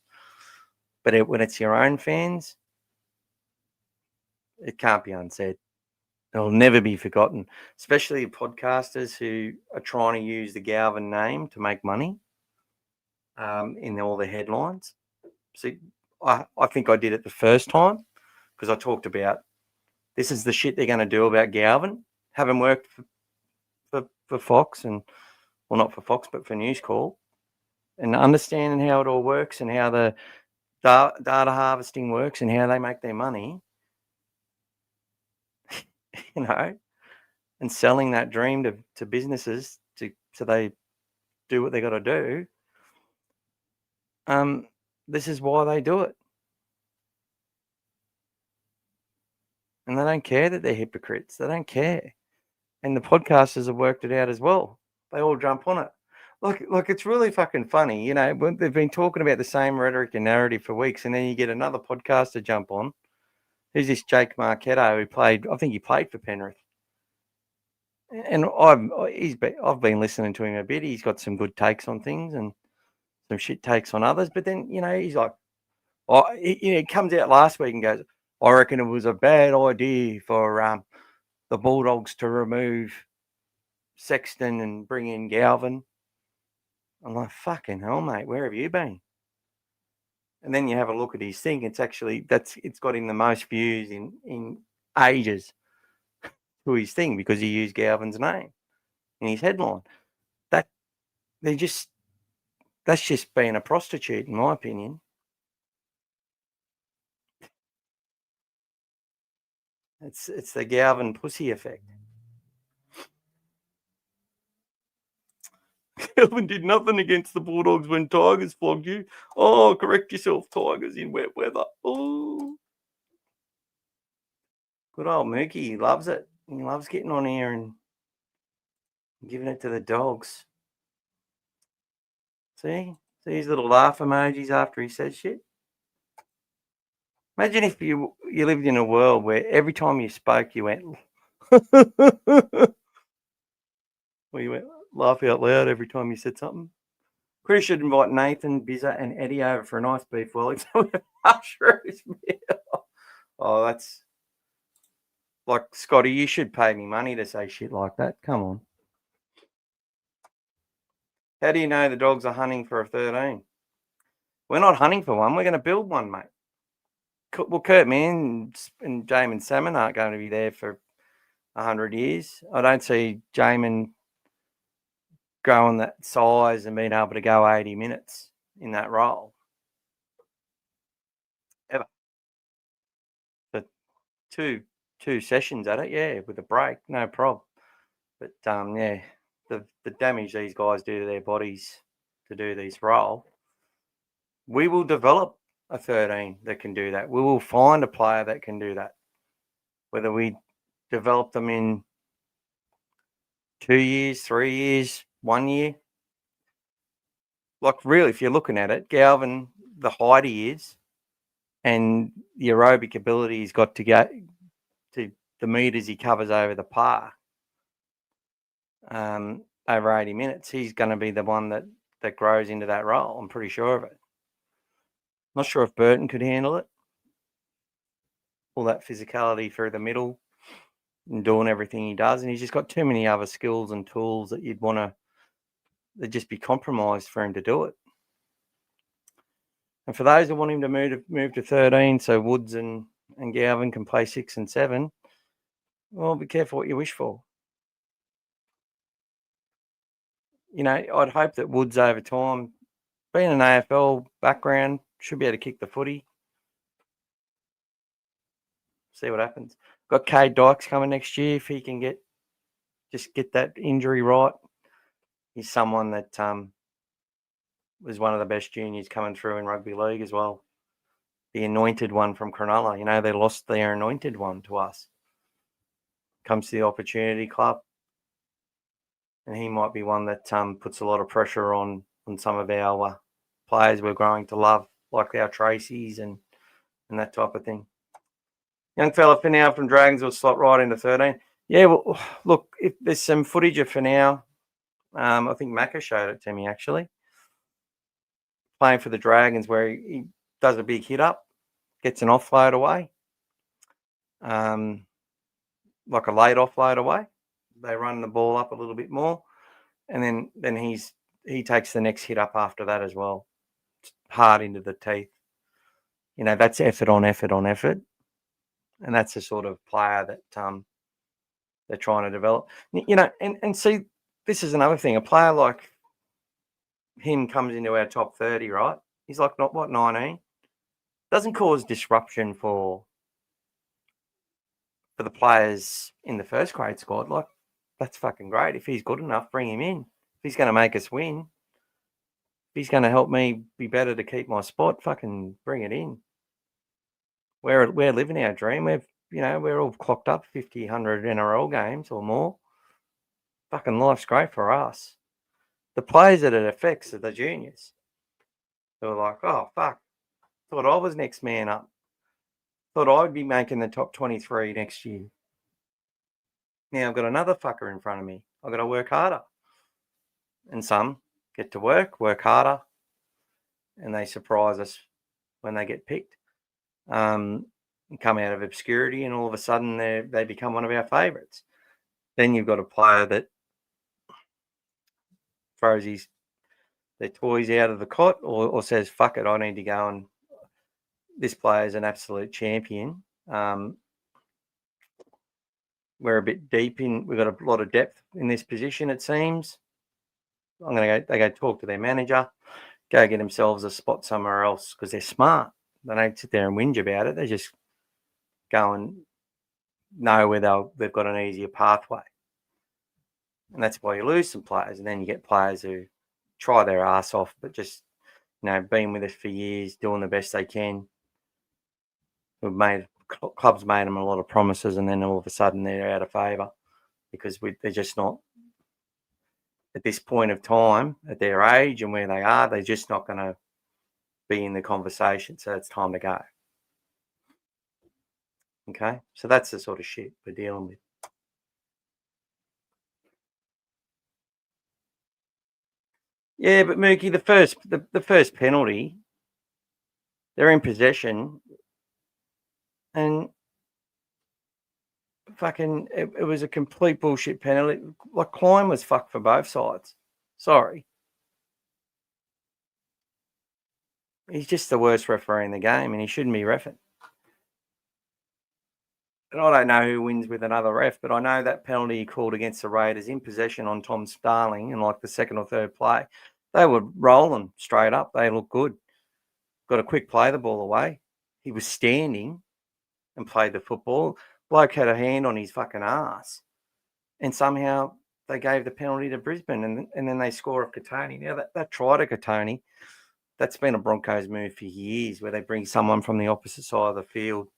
But when it's your own fans, it can't be unsaid. It'll never be forgotten, especially podcasters who are trying to use the Galvin name to make money in all the headlines. See, I think I did it the first time because I talked about this is the shit they're going to do about Galvin. Having worked for Fox not for Fox, but for News Call, and understanding how it all works and how the data harvesting works and how they make their money, and selling that dream to businesses so they do what they got to do. This is why they do it. And they don't care that they're hypocrites. They don't care. And the podcasters have worked it out as well. They all jump on it. Look, it's really fucking funny. When they've been talking about the same rhetoric and narrative for weeks, and then you get another podcaster jump on. Who's this Jake Marchetto I think he played for Penrith. And I've been listening to him a bit. He's got some good takes on things and some shit takes on others. But then, he's like, he comes out last week and goes, I reckon it was a bad idea for the Bulldogs to remove Sexton and bring in Galvin. I'm like, fucking hell, mate, where have you been? And then you have a look at his thing. It's got him the most views in ages to his thing because he used Galvin's name in his headline. That's just being a prostitute, in my opinion. It's the Galvin pussy effect. Galvin did nothing against the Bulldogs when Tigers flogged you. Oh, correct yourself, Tigers in wet weather. Oh, good old Mookie. He loves it. He loves getting on here and Giving it to the dogs. See his little laugh emojis after he says shit. Imagine if you lived in a world where every time you spoke, you went, well, you went laugh out loud every time you said something. Chris should invite Nathan, Bizza, and Eddie over for a nice beef Wellington with mushrooms. Oh, that's like Scotty. You should pay me money to say shit like that. Come on. How do you know the dogs are hunting for a 13? We're not hunting for one. We're going to build one, mate. Well, Kurt Mann and Jamin Salmon aren't going to be there for 100 years. I don't see Jamin growing that size and being able to go 80 minutes in that role. Ever. But two sessions at it, yeah, with a break, no problem. But, yeah, the damage these guys do to their bodies to do this role, we will develop a 13 that can do that. We will find a player that can do that. Whether we develop them in 2 years, 3 years, 1 year. Like, really, if you're looking at it, Galvin, the height he is and the aerobic ability he's got to get to the meters he covers over the park, over 80 minutes, he's going to be the one that grows into that role. I'm pretty sure of it. Not sure if Burton could handle it. All that physicality through the middle and doing everything he does. And he's just got too many other skills and tools that you'd want to, they'd just be compromised for him to do it. And for those who want him to move to 13, so Woods and Galvin can play 6 and 7, well, be careful what you wish for. You know, I'd hope that Woods over time, being an AFL background, should be able to kick the footy. See what happens. Got Cade Dykes coming next year. If he can get that injury right, he's someone that was one of the best juniors coming through in rugby league as well. The anointed one from Cronulla. You know, they lost their anointed one to us. Comes to the Opportunity Club. And he might be one that puts a lot of pressure on some of our players we're growing to love, like our Tracy's and that type of thing. Young fella Finau from Dragons will slot right into 13. Yeah, well, look, if there's some footage of Finau, I think Macca showed it to me actually, playing for the Dragons where he does a big hit up, gets an offload away, like a late offload away. They run the ball up a little bit more, and then he takes the next hit up after that as well, hard into the teeth. You know, that's effort on effort on effort, and that's the sort of player that they're trying to develop. You know, and see, this is another thing. A player like him comes into our top 30, right? He's like, not what, 19? Doesn't cause disruption for the players in the first grade squad. Like, that's fucking great. If he's good enough, bring him in. If he's going to make us win, if he's going to help me be better to keep my spot, fucking bring it in. We're living our dream. We're all clocked up 50, 100 NRL games or more. Fucking life's great for us. The players that it affects are the juniors. They were like, oh, fuck. Thought I was next man up. Thought I'd be making the top 23 next year. Now I've got another fucker in front of me. I've got to work harder. And some get to work harder, and they surprise us when they get picked. Come out of obscurity, and all of a sudden they become one of our favourites. Then you've got a player that throws their toys out of the cot or says, fuck it, I need to go, and this player is an absolute champion. We're a bit deep we've got a lot of depth in this position, it seems. They go talk to their manager, go get themselves a spot somewhere else because they're smart. They don't sit there and whinge about it. They just go and know where they've got an easier pathway. And that's why you lose some players. And then you get players who try their ass off, but just, been with us for years, doing the best they can. Clubs made them a lot of promises, and then all of a sudden they're out of favour because they're just not at this point of time, at their age and where they are, they're just not going to be in the conversation. So it's time to go. Okay, so that's the sort of shit we're dealing with. Yeah, but Mookie, the first penalty, they're in possession, and fucking it was a complete bullshit penalty. Like Klein was fucked for both sides. Sorry, he's just the worst referee in the game, and he shouldn't be reffing. And I don't know who wins with another ref, but I know that penalty he called against the Raiders in possession on Tom Starling in like the second or third play, they were rolling straight up. They looked good. Got a quick play the ball away. He was standing and played the football. Bloke had a hand on his fucking ass. And somehow they gave the penalty to Brisbane, and then they score a Katoni. Now, that try to Katoni, that's been a Broncos move for years, where they bring someone from the opposite side of the field,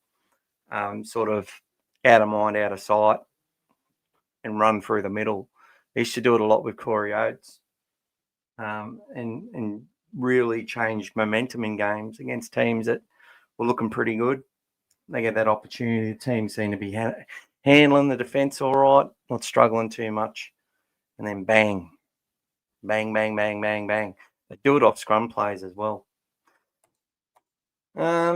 sort of out of mind, out of sight, and run through the middle. They used to do it a lot with Corey Oates, and really changed momentum in games against teams that were looking pretty good. They get that opportunity. The team seem to be handling the defence all right, not struggling too much. And then bang, bang, bang, bang, bang, bang. They do it off scrum plays as well.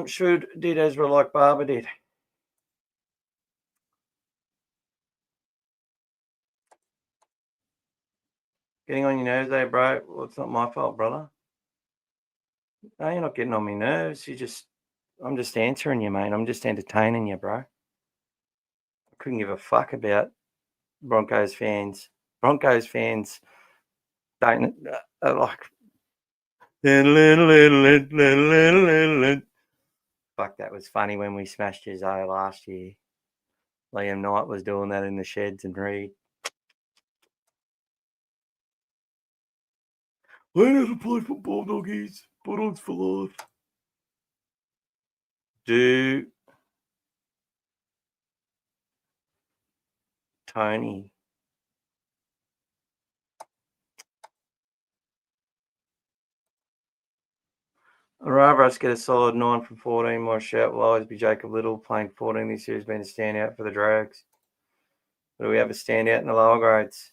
Should did Ezra like Barber did. Getting on your nerves there, bro. Well, it's not my fault, brother. No, you're not getting on my nerves. I'm just answering you, mate. I'm just entertaining you, bro. I couldn't give a fuck about Broncos fans. Broncos fans don't like. Fuck, that was funny when we smashed his eye last year. Liam Knight was doing that in the sheds and Reed. Learn how to play football, doggies. Bulldogs for life. Do Tony. I'd rather us get a solid 9 from 14. My shout will always be Jacob Little. Playing 14 this year has been a standout for the Drags. Do we have a standout in the lower grades?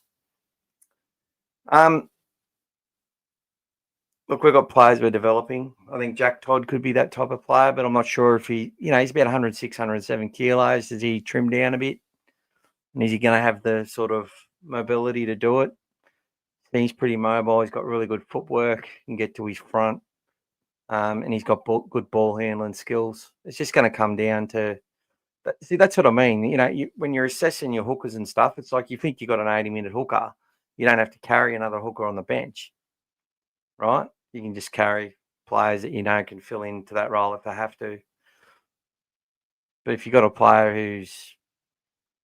Look, we've got players we're developing. I think Jack Todd could be that type of player, but I'm not sure if he's about 106, 107 kilos. Does he trim down a bit? And is he going to have the sort of mobility to do it? He's pretty mobile. He's got really good footwork, can get to his front, and he's got good ball handling skills. It's just going to come down to see. That's what I mean. When you're assessing your hookers and stuff, it's like you think you got an 80-minute hooker. You don't have to carry another hooker on the bench, right? You can just carry players that can fill into that role if they have to. But if you've got a player who's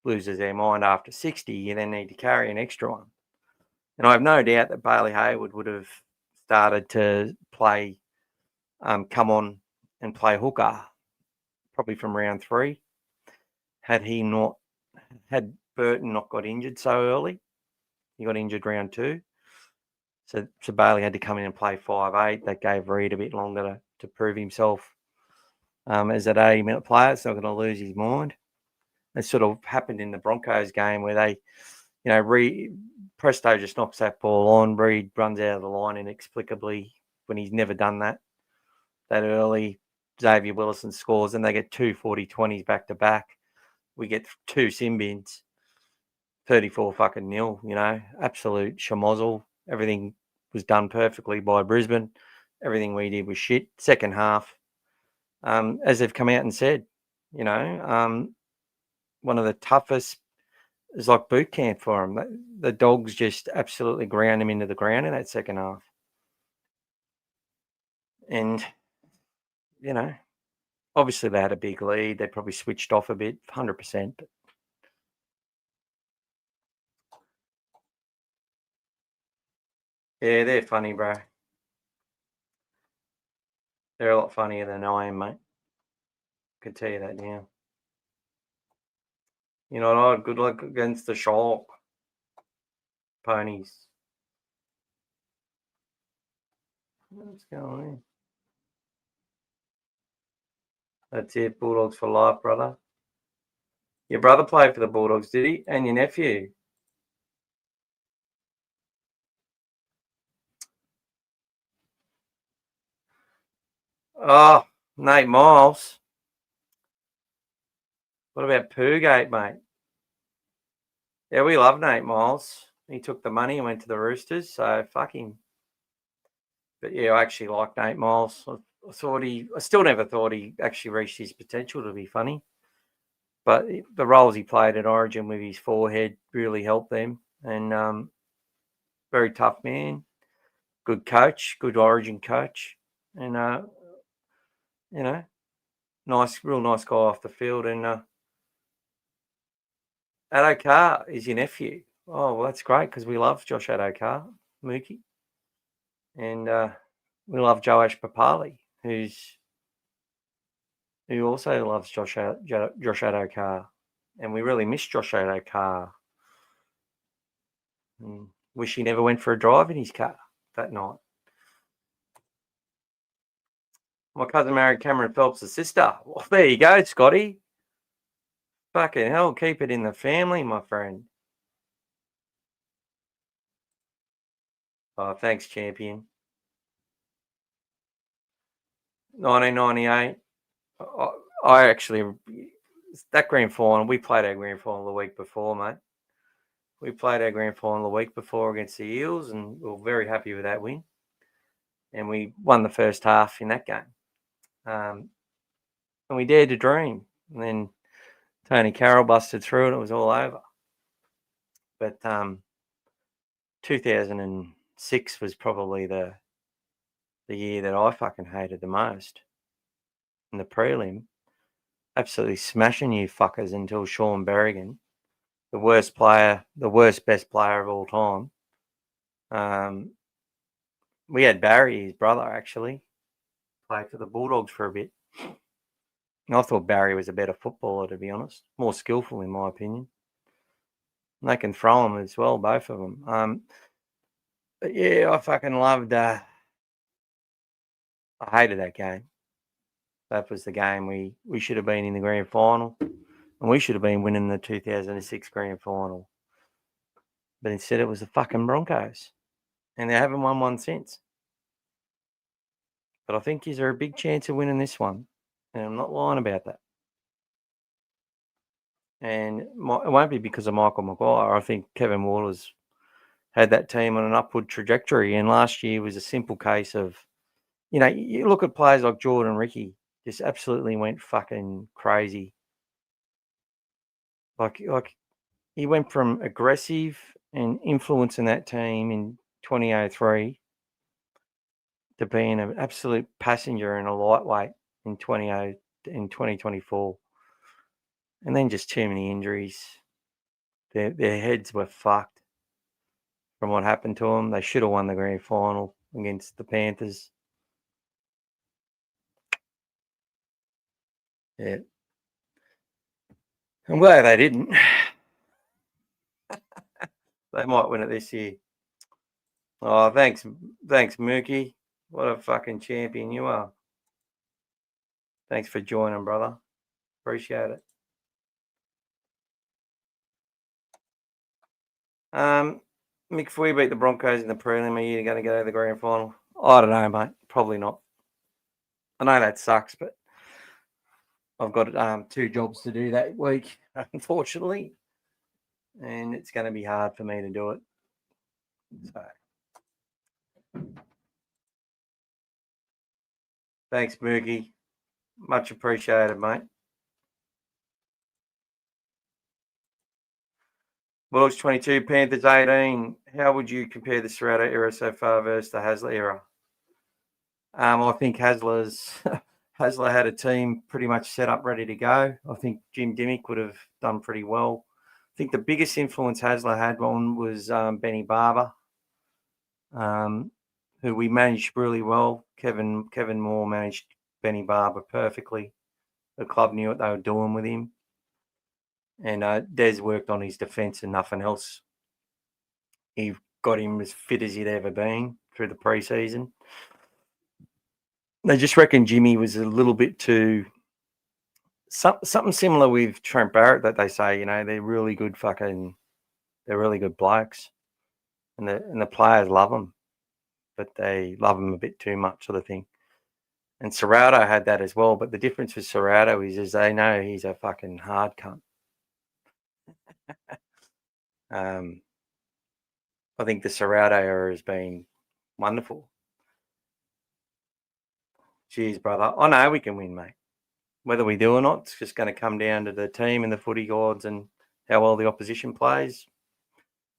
loses their mind after 60, you then need to carry an extra one. And I have no doubt that Bailey Hayward would have started to play, come on and play hooker, probably from round 3, had Burton not got injured so early. He got injured round 2. So Bailey had to come in and play 5'8". That gave Reed a bit longer to prove himself as an 80-minute player. It's not going to lose his mind. It sort of happened in the Broncos game where they, Presto just knocks that ball on. Reed runs out of the line inexplicably when he's never done that early. Xavier Willison scores and they get 2 40-20s back to back. We get 2 sin bins, 34 fucking nil, absolute schmozzle. Everything was done perfectly by Brisbane. Everything we did was shit. Second half, as they've come out and said, one of the toughest is like boot camp for them. The Dogs just absolutely ground them into the ground in that second half. And, obviously they had a big lead. They probably switched off a bit, 100%. But yeah, they're funny, bro. They're a lot funnier than I am, mate. I can tell you that now. Good luck against the Shark Ponies. What's going on? That's it. Bulldogs for life, brother. Your brother played for the Bulldogs, did he? And your nephew. Oh, Nate Miles. What about Poogate, mate? Yeah, we love Nate Miles. He took the money and went to the Roosters, so fuck him. But yeah, I actually like Nate Miles. I still never thought he actually reached his potential, to be funny. But the roles he played at Origin with his forehead really helped them. And very tough man, good coach, good Origin coach, and you know, real nice guy off the field. And Addo is your nephew. Oh, well, that's great because we love Josh Addo, Mookie, and we love Joash Papali, who also loves Josh Addo, and we really miss Josh Addo. Wish he never went for a drive in his car that night. My cousin married Cameron Phelps' sister. Well, there you go, Scotty. Fucking hell, keep it in the family, my friend. Oh, thanks, champion. 1998. I actually, that grand final, we played our grand final the week before, mate. We played our grand final the week before against the Eels, and we were very happy with that win. And we won the first half in that game. And we dared to dream. And then Tony Carroll busted through and it was all over. But 2006 was probably the year that I fucking hated the most. In the prelim, absolutely smashing you fuckers until Sean Berrigan, the worst best player of all time. We had Barry, his brother, actually, played for the Bulldogs for a bit. And I thought Barry was a better footballer, to be honest. More skillful, in my opinion. And they can throw them as well, both of them. But yeah, I fucking loved... I hated that game. That was the game we should have been in the grand final. And we should have been winning the 2006 grand final. But instead it was the fucking Broncos. And they haven't won one since. But I think he's a big chance of winning this one. And I'm not lying about that. And it won't be because of Michael Maguire. I think Kevin Waller's had that team on an upward trajectory. And last year was a simple case of, you look at players like Jordan Ricky, just absolutely went fucking crazy. Like he went from aggressive and influencing that team in 2003 to being an absolute passenger and a lightweight in 2024. And then just too many injuries. Their heads were fucked from what happened to them. They should have won the grand final against the Panthers. Yeah. I'm glad they didn't. They might win it this year. Oh, thanks, Mookie. What a fucking champion you are. Thanks for joining, brother. Appreciate it. Mick, if we beat the Broncos in the prelim, are you going to go to the grand final? I don't know, mate. Probably not. I know that sucks, but I've got 2 jobs to do that week, unfortunately, and it's going to be hard for me to do it. So, thanks, Mookie. Much appreciated, mate. Bulldogs 22, Panthers 18. How would you compare the Serrato era so far versus the Hasler era? I think Hasler had a team pretty much set up, ready to go. I think Jim Dimmick would have done pretty well. I think the biggest influence Hasler had on was Benny Barber, who we managed really well. Kevin Moore managed Benny Barber perfectly. The club knew what they were doing with him. And Des worked on his defence and nothing else. He got him as fit as he'd ever been through the pre-season. They just reckon Jimmy was a little bit too something similar with Trent Barrett that they say, they're really good they're really good blokes, and the players love them, but they love them a bit too much, sort of thing. And Serrato had that as well, but the difference with Serrato is they know he's a fucking hard cunt. I think the Serrato era has been wonderful. Cheers, brother. I know we can win, mate. Whether we do or not, it's just going to come down to the team and the footy gods and how well the opposition plays.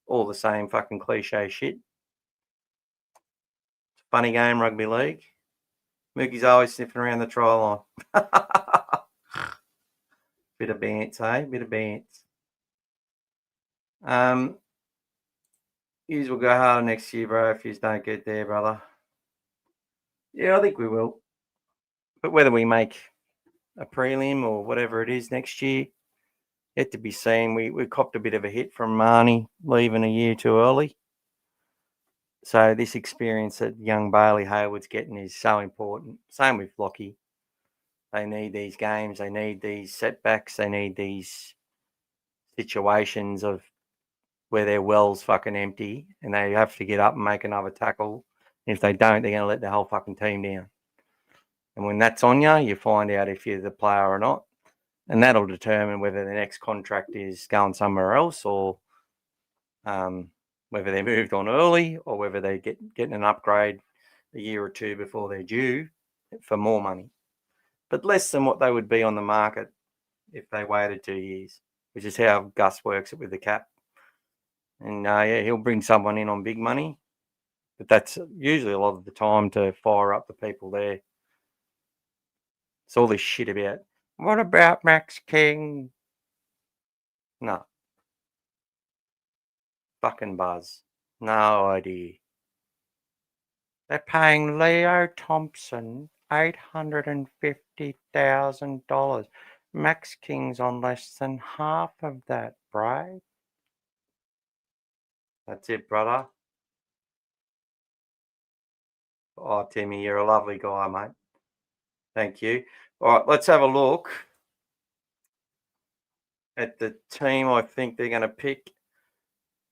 All the same fucking cliche shit. It's a funny game, rugby league. Mookie's always sniffing around the try line. Bit of bants, eh? Bit of bants. Yous will go harder next year, bro, if yous don't get there, brother. Yeah, I think we will. But whether we make a prelim or whatever it is next year, yet to be seen. We copped a bit of a hit from Marnie leaving a year too early. So this experience that young Bailey Hayward's getting is so important. Same with Lockie. They need these games. They need these setbacks. They need these situations of where their well's fucking empty and they have to get up and make another tackle. And if they don't, they're going to let the whole fucking team down. And when that's on you, you find out if you're the player or not. And that'll determine whether the next contract is going somewhere else or whether they're moved on early or whether they're getting an upgrade a year or two before they're due for more money. But less than what they would be on the market if they waited 2 years, which is how Gus works it with the cap. And yeah, he'll bring someone in on big money, but that's usually a lot of the time to fire up the people there. It's all this shit about, what about Max King? No. Fucking buzz. No idea. They're paying Leo Thompson $850,000. Max King's on less than half of that, bro. That's it, brother. Oh, Timmy, you're a lovely guy, mate. Thank you. All right, let's have a look at the team I think they're going to pick.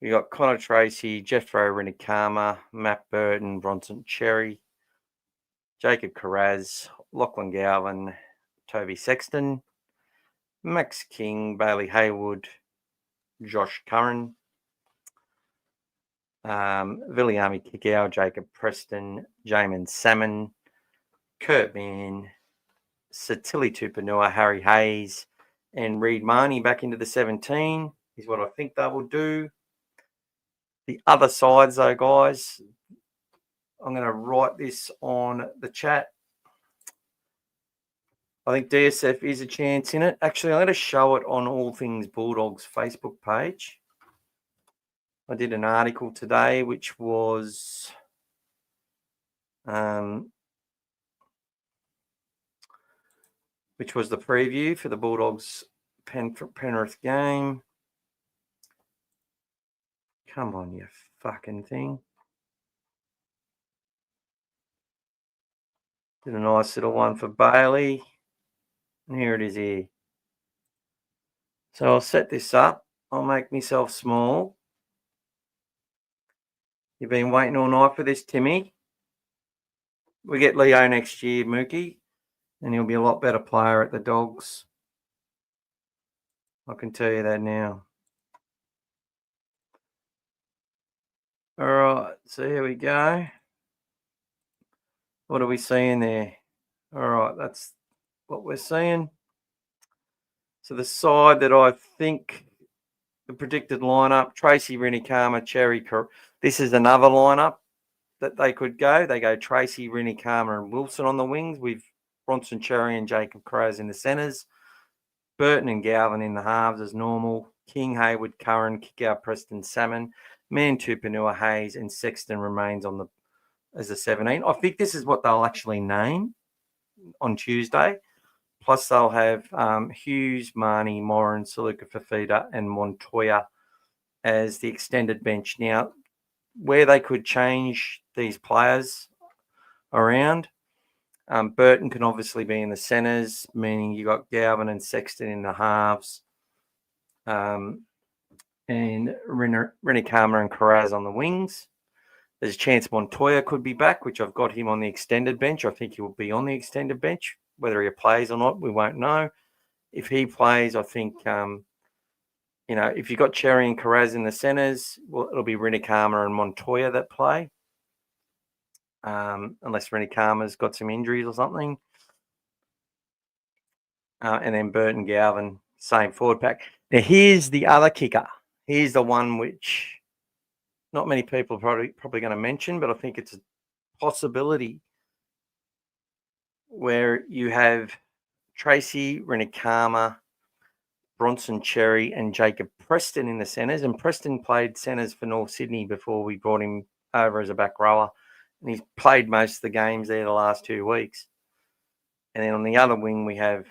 We got Connor Tracy, Jeffro Rinikama, Matt Burton, Bronson Cherry, Jacob Carraz, Lachlan Galvin, Toby Sexton, Max King, Bailey Haywood, Josh Curran, Viliami Kikau, Jacob Preston, Jamin Salmon, Kurt Mann, Satili Tupanua, Harry Hayes, and Reed Marnie back into the 17 is what I think they will do. The other sides, though, guys, I'm going to write this on the chat. I think DSF is a chance in it. Actually, I'm going to show it on All Things Bulldogs Facebook page. I did an article today, which was the preview for the Bulldogs Penrith game. Come on, you fucking thing. Did a nice little one for Bailey. And here it is here. So I'll set this up. I'll make myself small. You've been waiting all night for this, Timmy. We get Leo next year, Mookie, and he'll be a lot better player at the Dogs. I can tell you that now. All right, so here we go. What are we seeing there? All right, that's what we're seeing. So the side that I think the predicted lineup, Tracy Rinikama, Cherry. This is another lineup that they could go. They go Tracy, Rinikama, and Wilson on the wings with Bronson Cherry and Jacob Crows in the centres. Burton and Galvin in the halves as normal. King, Hayward, Curran, Kickout, Preston, Salmon, Man, Tupanua, Hayes, and Sexton remains as the 17. I think this is what they'll actually name on Tuesday. Plus, they'll have Hughes, Marnie, Moran, Saluka Fafita, and Montoya as the extended bench. Now, where they could change these players around, Burton can obviously be in the centres, meaning you got Galvin and Sexton in the halves, and Rennicama and Carraz on the wings. There's a chance Montoya could be back, which I've got him on the extended bench. I think he will be on the extended bench. Whether he plays or not, we won't know. If he plays, I think, if you've got Cherry and Carraz in the centres, well, it'll be Rennicama and Montoya that play, unless Rennicama's got some injuries or something. And then Burton, Galvin, same forward pack. Now, here's the other kicker. Here's the one which not many people are probably going to mention, but I think it's a possibility where you have Tracy, Rennicama, Bronson Cherry, and Jacob Preston in the centres. And Preston played centres for North Sydney before we brought him over as a back rower. And he's played most of the games there the last 2 weeks. And then on the other wing, we have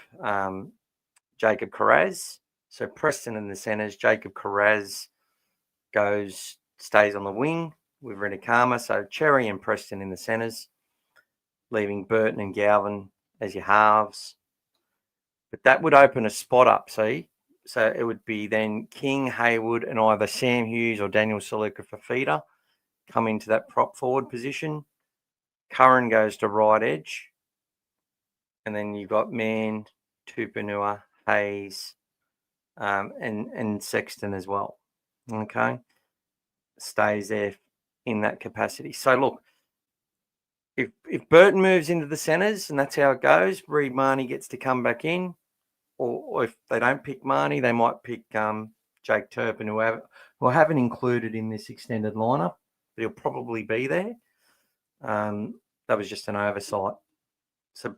Jacob Carraz. So Preston in the centres, Jacob Carraz stays on the wing with Rennicama. So Cherry and Preston in the centres, leaving Burton and Galvin as your halves. But that would open a spot up, see? So it would be then King, Haywood, and either Sam Hughes or Daniel Saluka Fafita come into that prop forward position. Curran goes to right edge. And then you've got Mann, Tupanua, Hayes, and Sexton as well. Okay. Stays there in that capacity. So look, if Burton moves into the centres and that's how it goes, Reid Marnie gets to come back in, or if they don't pick Marnie, they might pick Jake Turpin, who I haven't included in this extended lineup, but he'll probably be there. That was just an oversight. So,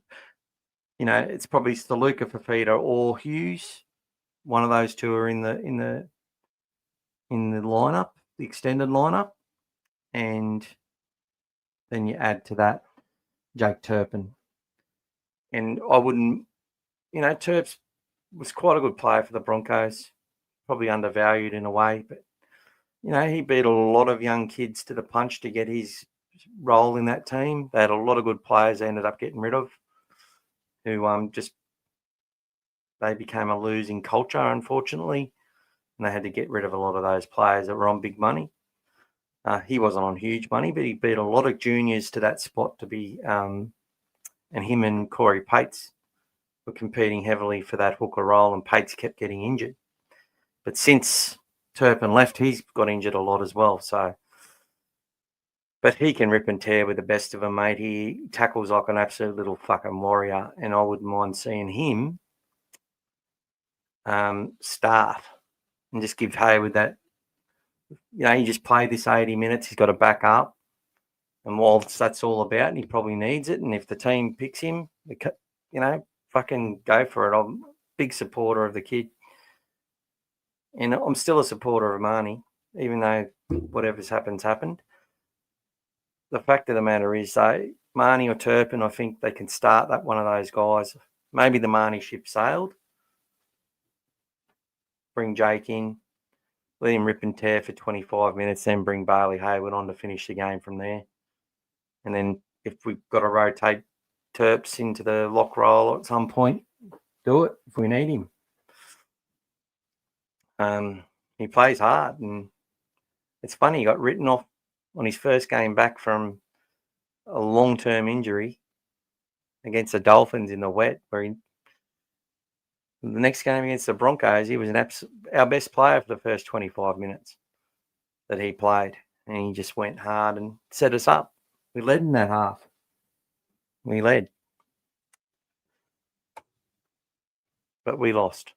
it's probably Saluka Fafita or Hughes. One of those two are in the lineup, the extended lineup, and then you add to that Jake Turpin. And I wouldn't, Terps was quite a good player for the Broncos, probably undervalued in a way, but, he beat a lot of young kids to the punch to get his role in that team. They had a lot of good players they ended up getting rid of, who they became a losing culture, unfortunately, and they had to get rid of a lot of those players that were on big money. He wasn't on huge money, but he beat a lot of juniors to that spot to be, and him and Corey Pates were competing heavily for that hooker role, and Pates kept getting injured. But since Turpin left, he's got injured a lot as well. So, but he can rip and tear with the best of them, mate. He tackles like an absolute little fucking warrior, and I wouldn't mind seeing him start and just give Hayward that. He just played this 80 minutes. He's got to back up. And whilst that's all about, and he probably needs it, and if the team picks him, fucking go for it. I'm a big supporter of the kid. And I'm still a supporter of Marnie, even though whatever's happened. The fact of the matter is, though, Marnie or Turpin, I think they can start that one of those guys. Maybe the Marnie ship sailed. Bring Jake in. Let him rip and tear for 25 minutes, then bring Bailey Hayward on to finish the game from there. And then if we've got to rotate Terps into the lock roll at some point, do it if we need him. He plays hard, and it's funny, he got written off on his first game back from a long-term injury against the Dolphins in the wet, where the next game against the Broncos, he was our best player for the first 25 minutes that he played, and he just went hard and set us up. We led in that half. We led. But we lost.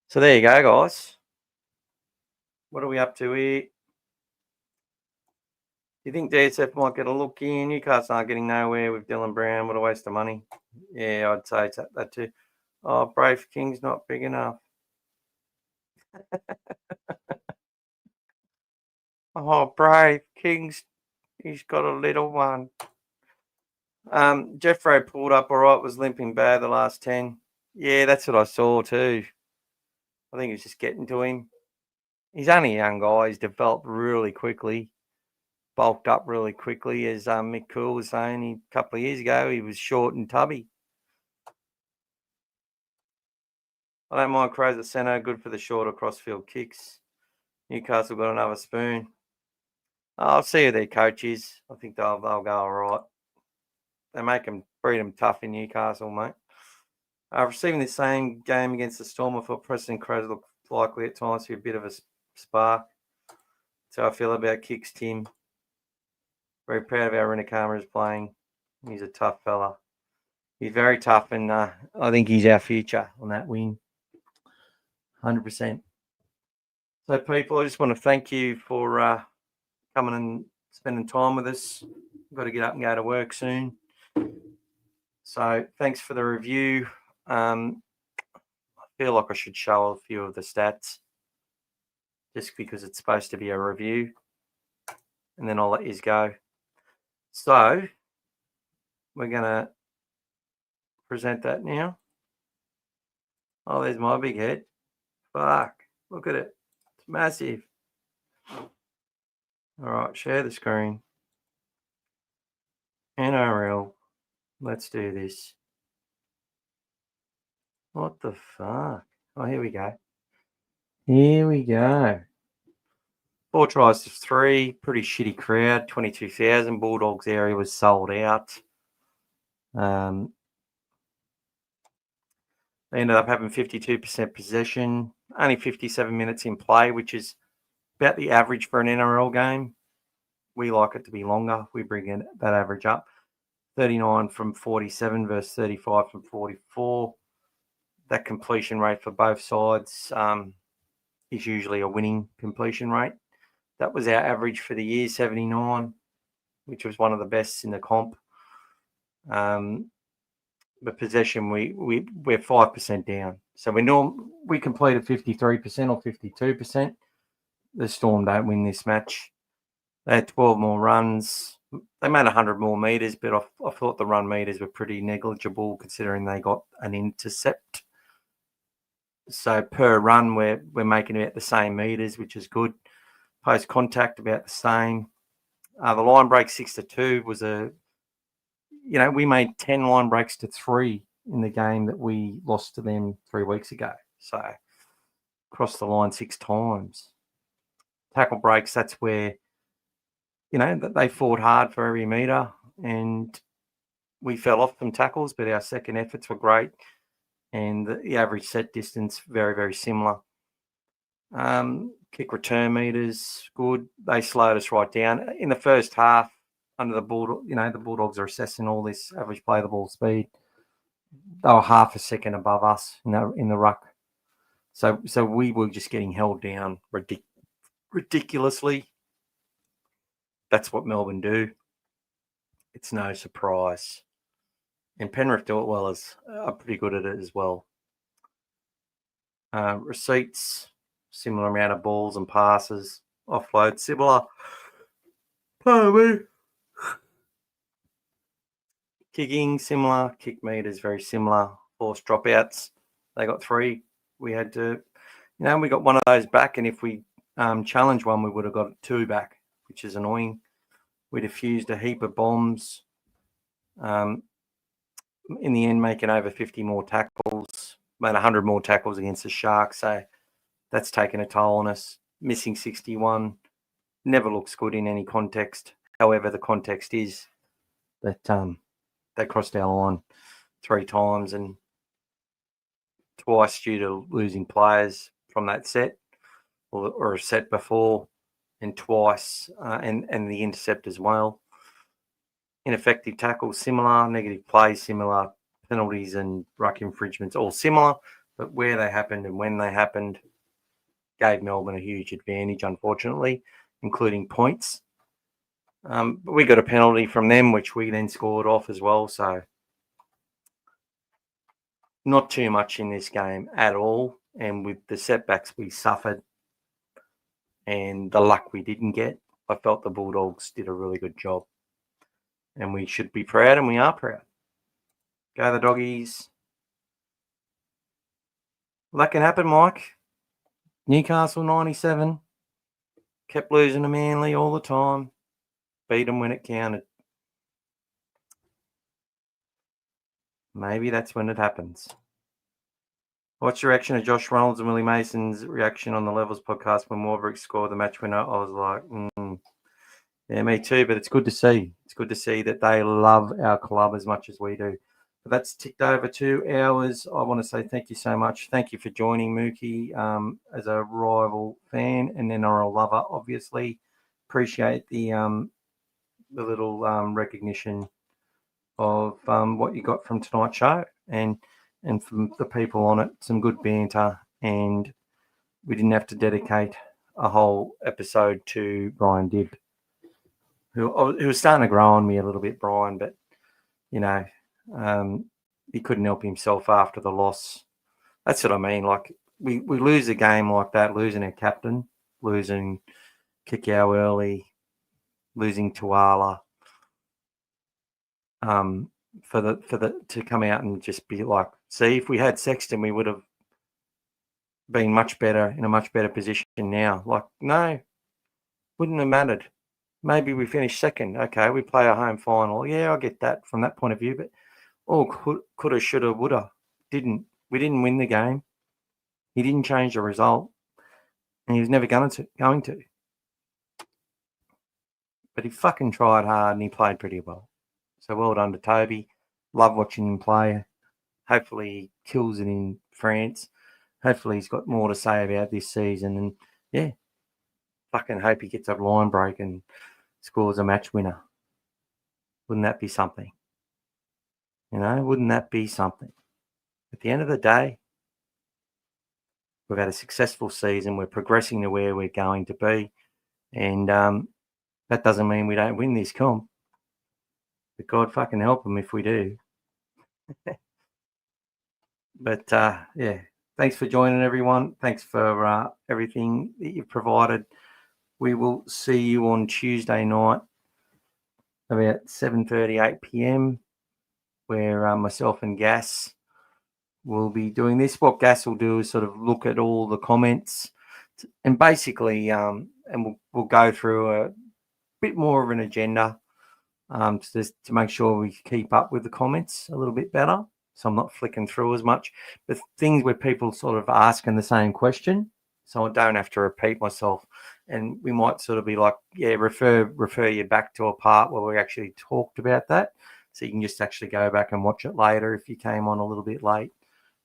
So there you go, guys. What are we up to here? Do you think DSF might get a look in? Newcastle aren't getting nowhere with Dylan Brown. What a waste of money. Yeah, I'd say it's that too. Oh, Brave King's not big enough. Oh, Brave King's, he's got a little one. Jeffro pulled up all right, was limping bad the last 10. Yeah, that's what I saw too. I think it's just getting to him. He's only a young guy. He's developed really quickly. bulked up really quickly, as Mick Cool was saying a couple of years ago. He was short and tubby. I don't mind Crows at centre, good for the shorter crossfield kicks. Newcastle got another spoon. I'll see who their coach is. I think they'll go all right. They breed them tough in Newcastle, mate. Receiving the same game against the Storm, I thought Preston and Crows looked likely at times to be a bit of a spark. That's how I feel about kicks, Tim. Very proud of how Rinakama is playing. He's a tough fella. He's very tough, and I think he's our future on that wing. 100%. So, people, I just want to thank you for coming and spending time with us. We've got to get up and go to work soon. So, thanks for the review. I feel like I should show a few of the stats just because it's supposed to be a review, and then I'll let you go. So, we're going to present that now. Oh, there's my big head. Fuck, look at it. It's massive. All right, share the screen. NRL. Let's do this. What the fuck? Oh, here we go. Here we go. 4 tries to 3. Pretty shitty crowd. 22,000. Bulldogs area was sold out. They ended up having 52% possession. Only 57 minutes in play, which is about the average for an NRL game. We like it to be longer. We bring that average up. 39 from 47 versus 35 from 44. That completion rate for both sides is usually a winning completion rate. That was our average for the year, 79, which was one of the best in the comp. The possession, we're 5% down. So we completed 53% or 52%. The Storm don't win this match. They had 12 more runs. They made 100 more metres, but I thought the run metres were pretty negligible considering they got an intercept. So per run, we're making about the same metres, which is good. Post contact about the same. The line break 6-2 was we made 10 line breaks to 3 in the game that we lost to them 3 weeks ago. So crossed the line 6 times. Tackle breaks, that's where they fought hard for every metre, and we fell off some tackles, but our second efforts were great, and the average set distance very, very similar. Kick return meters good. They slowed us right down in the first half. Under the Bulldogs, the Bulldogs are assessing all this average play the ball speed. They were half a second above us in the ruck, so we were just getting held down ridiculously. That's what Melbourne do. It's no surprise. And Penrith do it well, are pretty good at it as well. Receipts, similar amount of balls and passes. Offload, similar. Pardon me. Kicking, similar. Kick meters, very similar. Forced dropouts, they got 3. We had to, we got one of those back, and if we challenged one, we would have got 2 back, which is annoying. We diffused a heap of bombs. In the end, making over 50 more tackles, made 100 more tackles against the Sharks. So that's taken a toll on us. Missing 61 never looks good in any context. However, the context is that they crossed our line 3 times and twice due to losing players from that set or a set before, and twice and the intercept as well. Ineffective tackles, similar. Negative plays, similar. Penalties and ruck infringements, all similar. But where they happened and when they happened gave Melbourne a huge advantage, unfortunately, including points. But we got a penalty from them, which we then scored off as well. So not too much in this game at all. And with the setbacks we suffered and the luck we didn't get, I felt the Bulldogs did a really good job. And we should be proud, and we are proud. Go the Doggies. Well, that can happen, Mike. Newcastle 97. Kept losing to Manly all the time. beat them when it counted. Maybe that's when it happens. What's your reaction to Josh Reynolds and Willie Mason's reaction on the Levels podcast when Warbrick scored the match winner? I was like, yeah, me too, but it's good to see. It's good to see that they love our club as much as we do. But that's ticked over 2 hours. I want to say thank you so much. Thank you for joining, Mookie, as a rival fan and NRL lover, obviously. Appreciate the little recognition of what you got from tonight's show and from the people on it, some good banter, and we didn't have to dedicate a whole episode to Brian Dibb, who was starting to grow on me a little bit, Brian, but, you know, he couldn't help himself after the loss. That's what I mean. Like, we lose a game like that, losing our captain, losing Kikau early, losing Tuala, to come out and just be like, see, if we had Sexton, we would have been much better, in a much better position now. Like, no, wouldn't have mattered. Maybe we finish second. Okay, we play a home final. Yeah, I get that from that point of view, but coulda, shoulda, woulda. Didn't. We didn't win the game. He didn't change the result, and he was never going to. But he fucking tried hard, and he played pretty well. So well done to Toby. Love watching him play. Hopefully he kills it in France. Hopefully he's got more to say about this season. And, yeah, fucking hope he gets a line break and scores a match winner. Wouldn't that be something? You know, wouldn't that be something? At the end of the day, we've had a successful season. We're progressing to where we're going to be. And that doesn't mean we don't win this comp. But God fucking help them if we do. But, yeah, thanks for joining, everyone. Thanks for everything that you've provided. We will see you on Tuesday night about 7:30, 8 p.m, where myself and Gas will be doing this. What Gas will do is sort of look at all the comments and basically, and we'll go through a bit more of an agenda to make sure we keep up with the comments a little bit better. So I'm not flicking through as much, but things where people sort of asking the same question, so I don't have to repeat myself. And we might sort of be like, yeah, refer you back to a part where we actually talked about that, so you can just actually go back and watch it later if you came on a little bit late,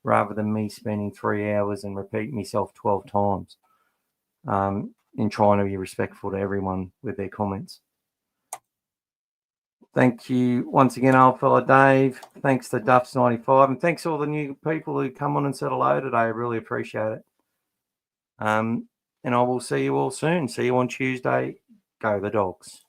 rather than me spending 3 hours and repeating myself 12 times. In trying to be respectful to everyone with their comments. Thank you once again, old fella Dave. Thanks to Duffs95, and thanks to all the new people who come on and said hello today. I really appreciate it. And I will see you all soon. See you on Tuesday. Go the Dogs.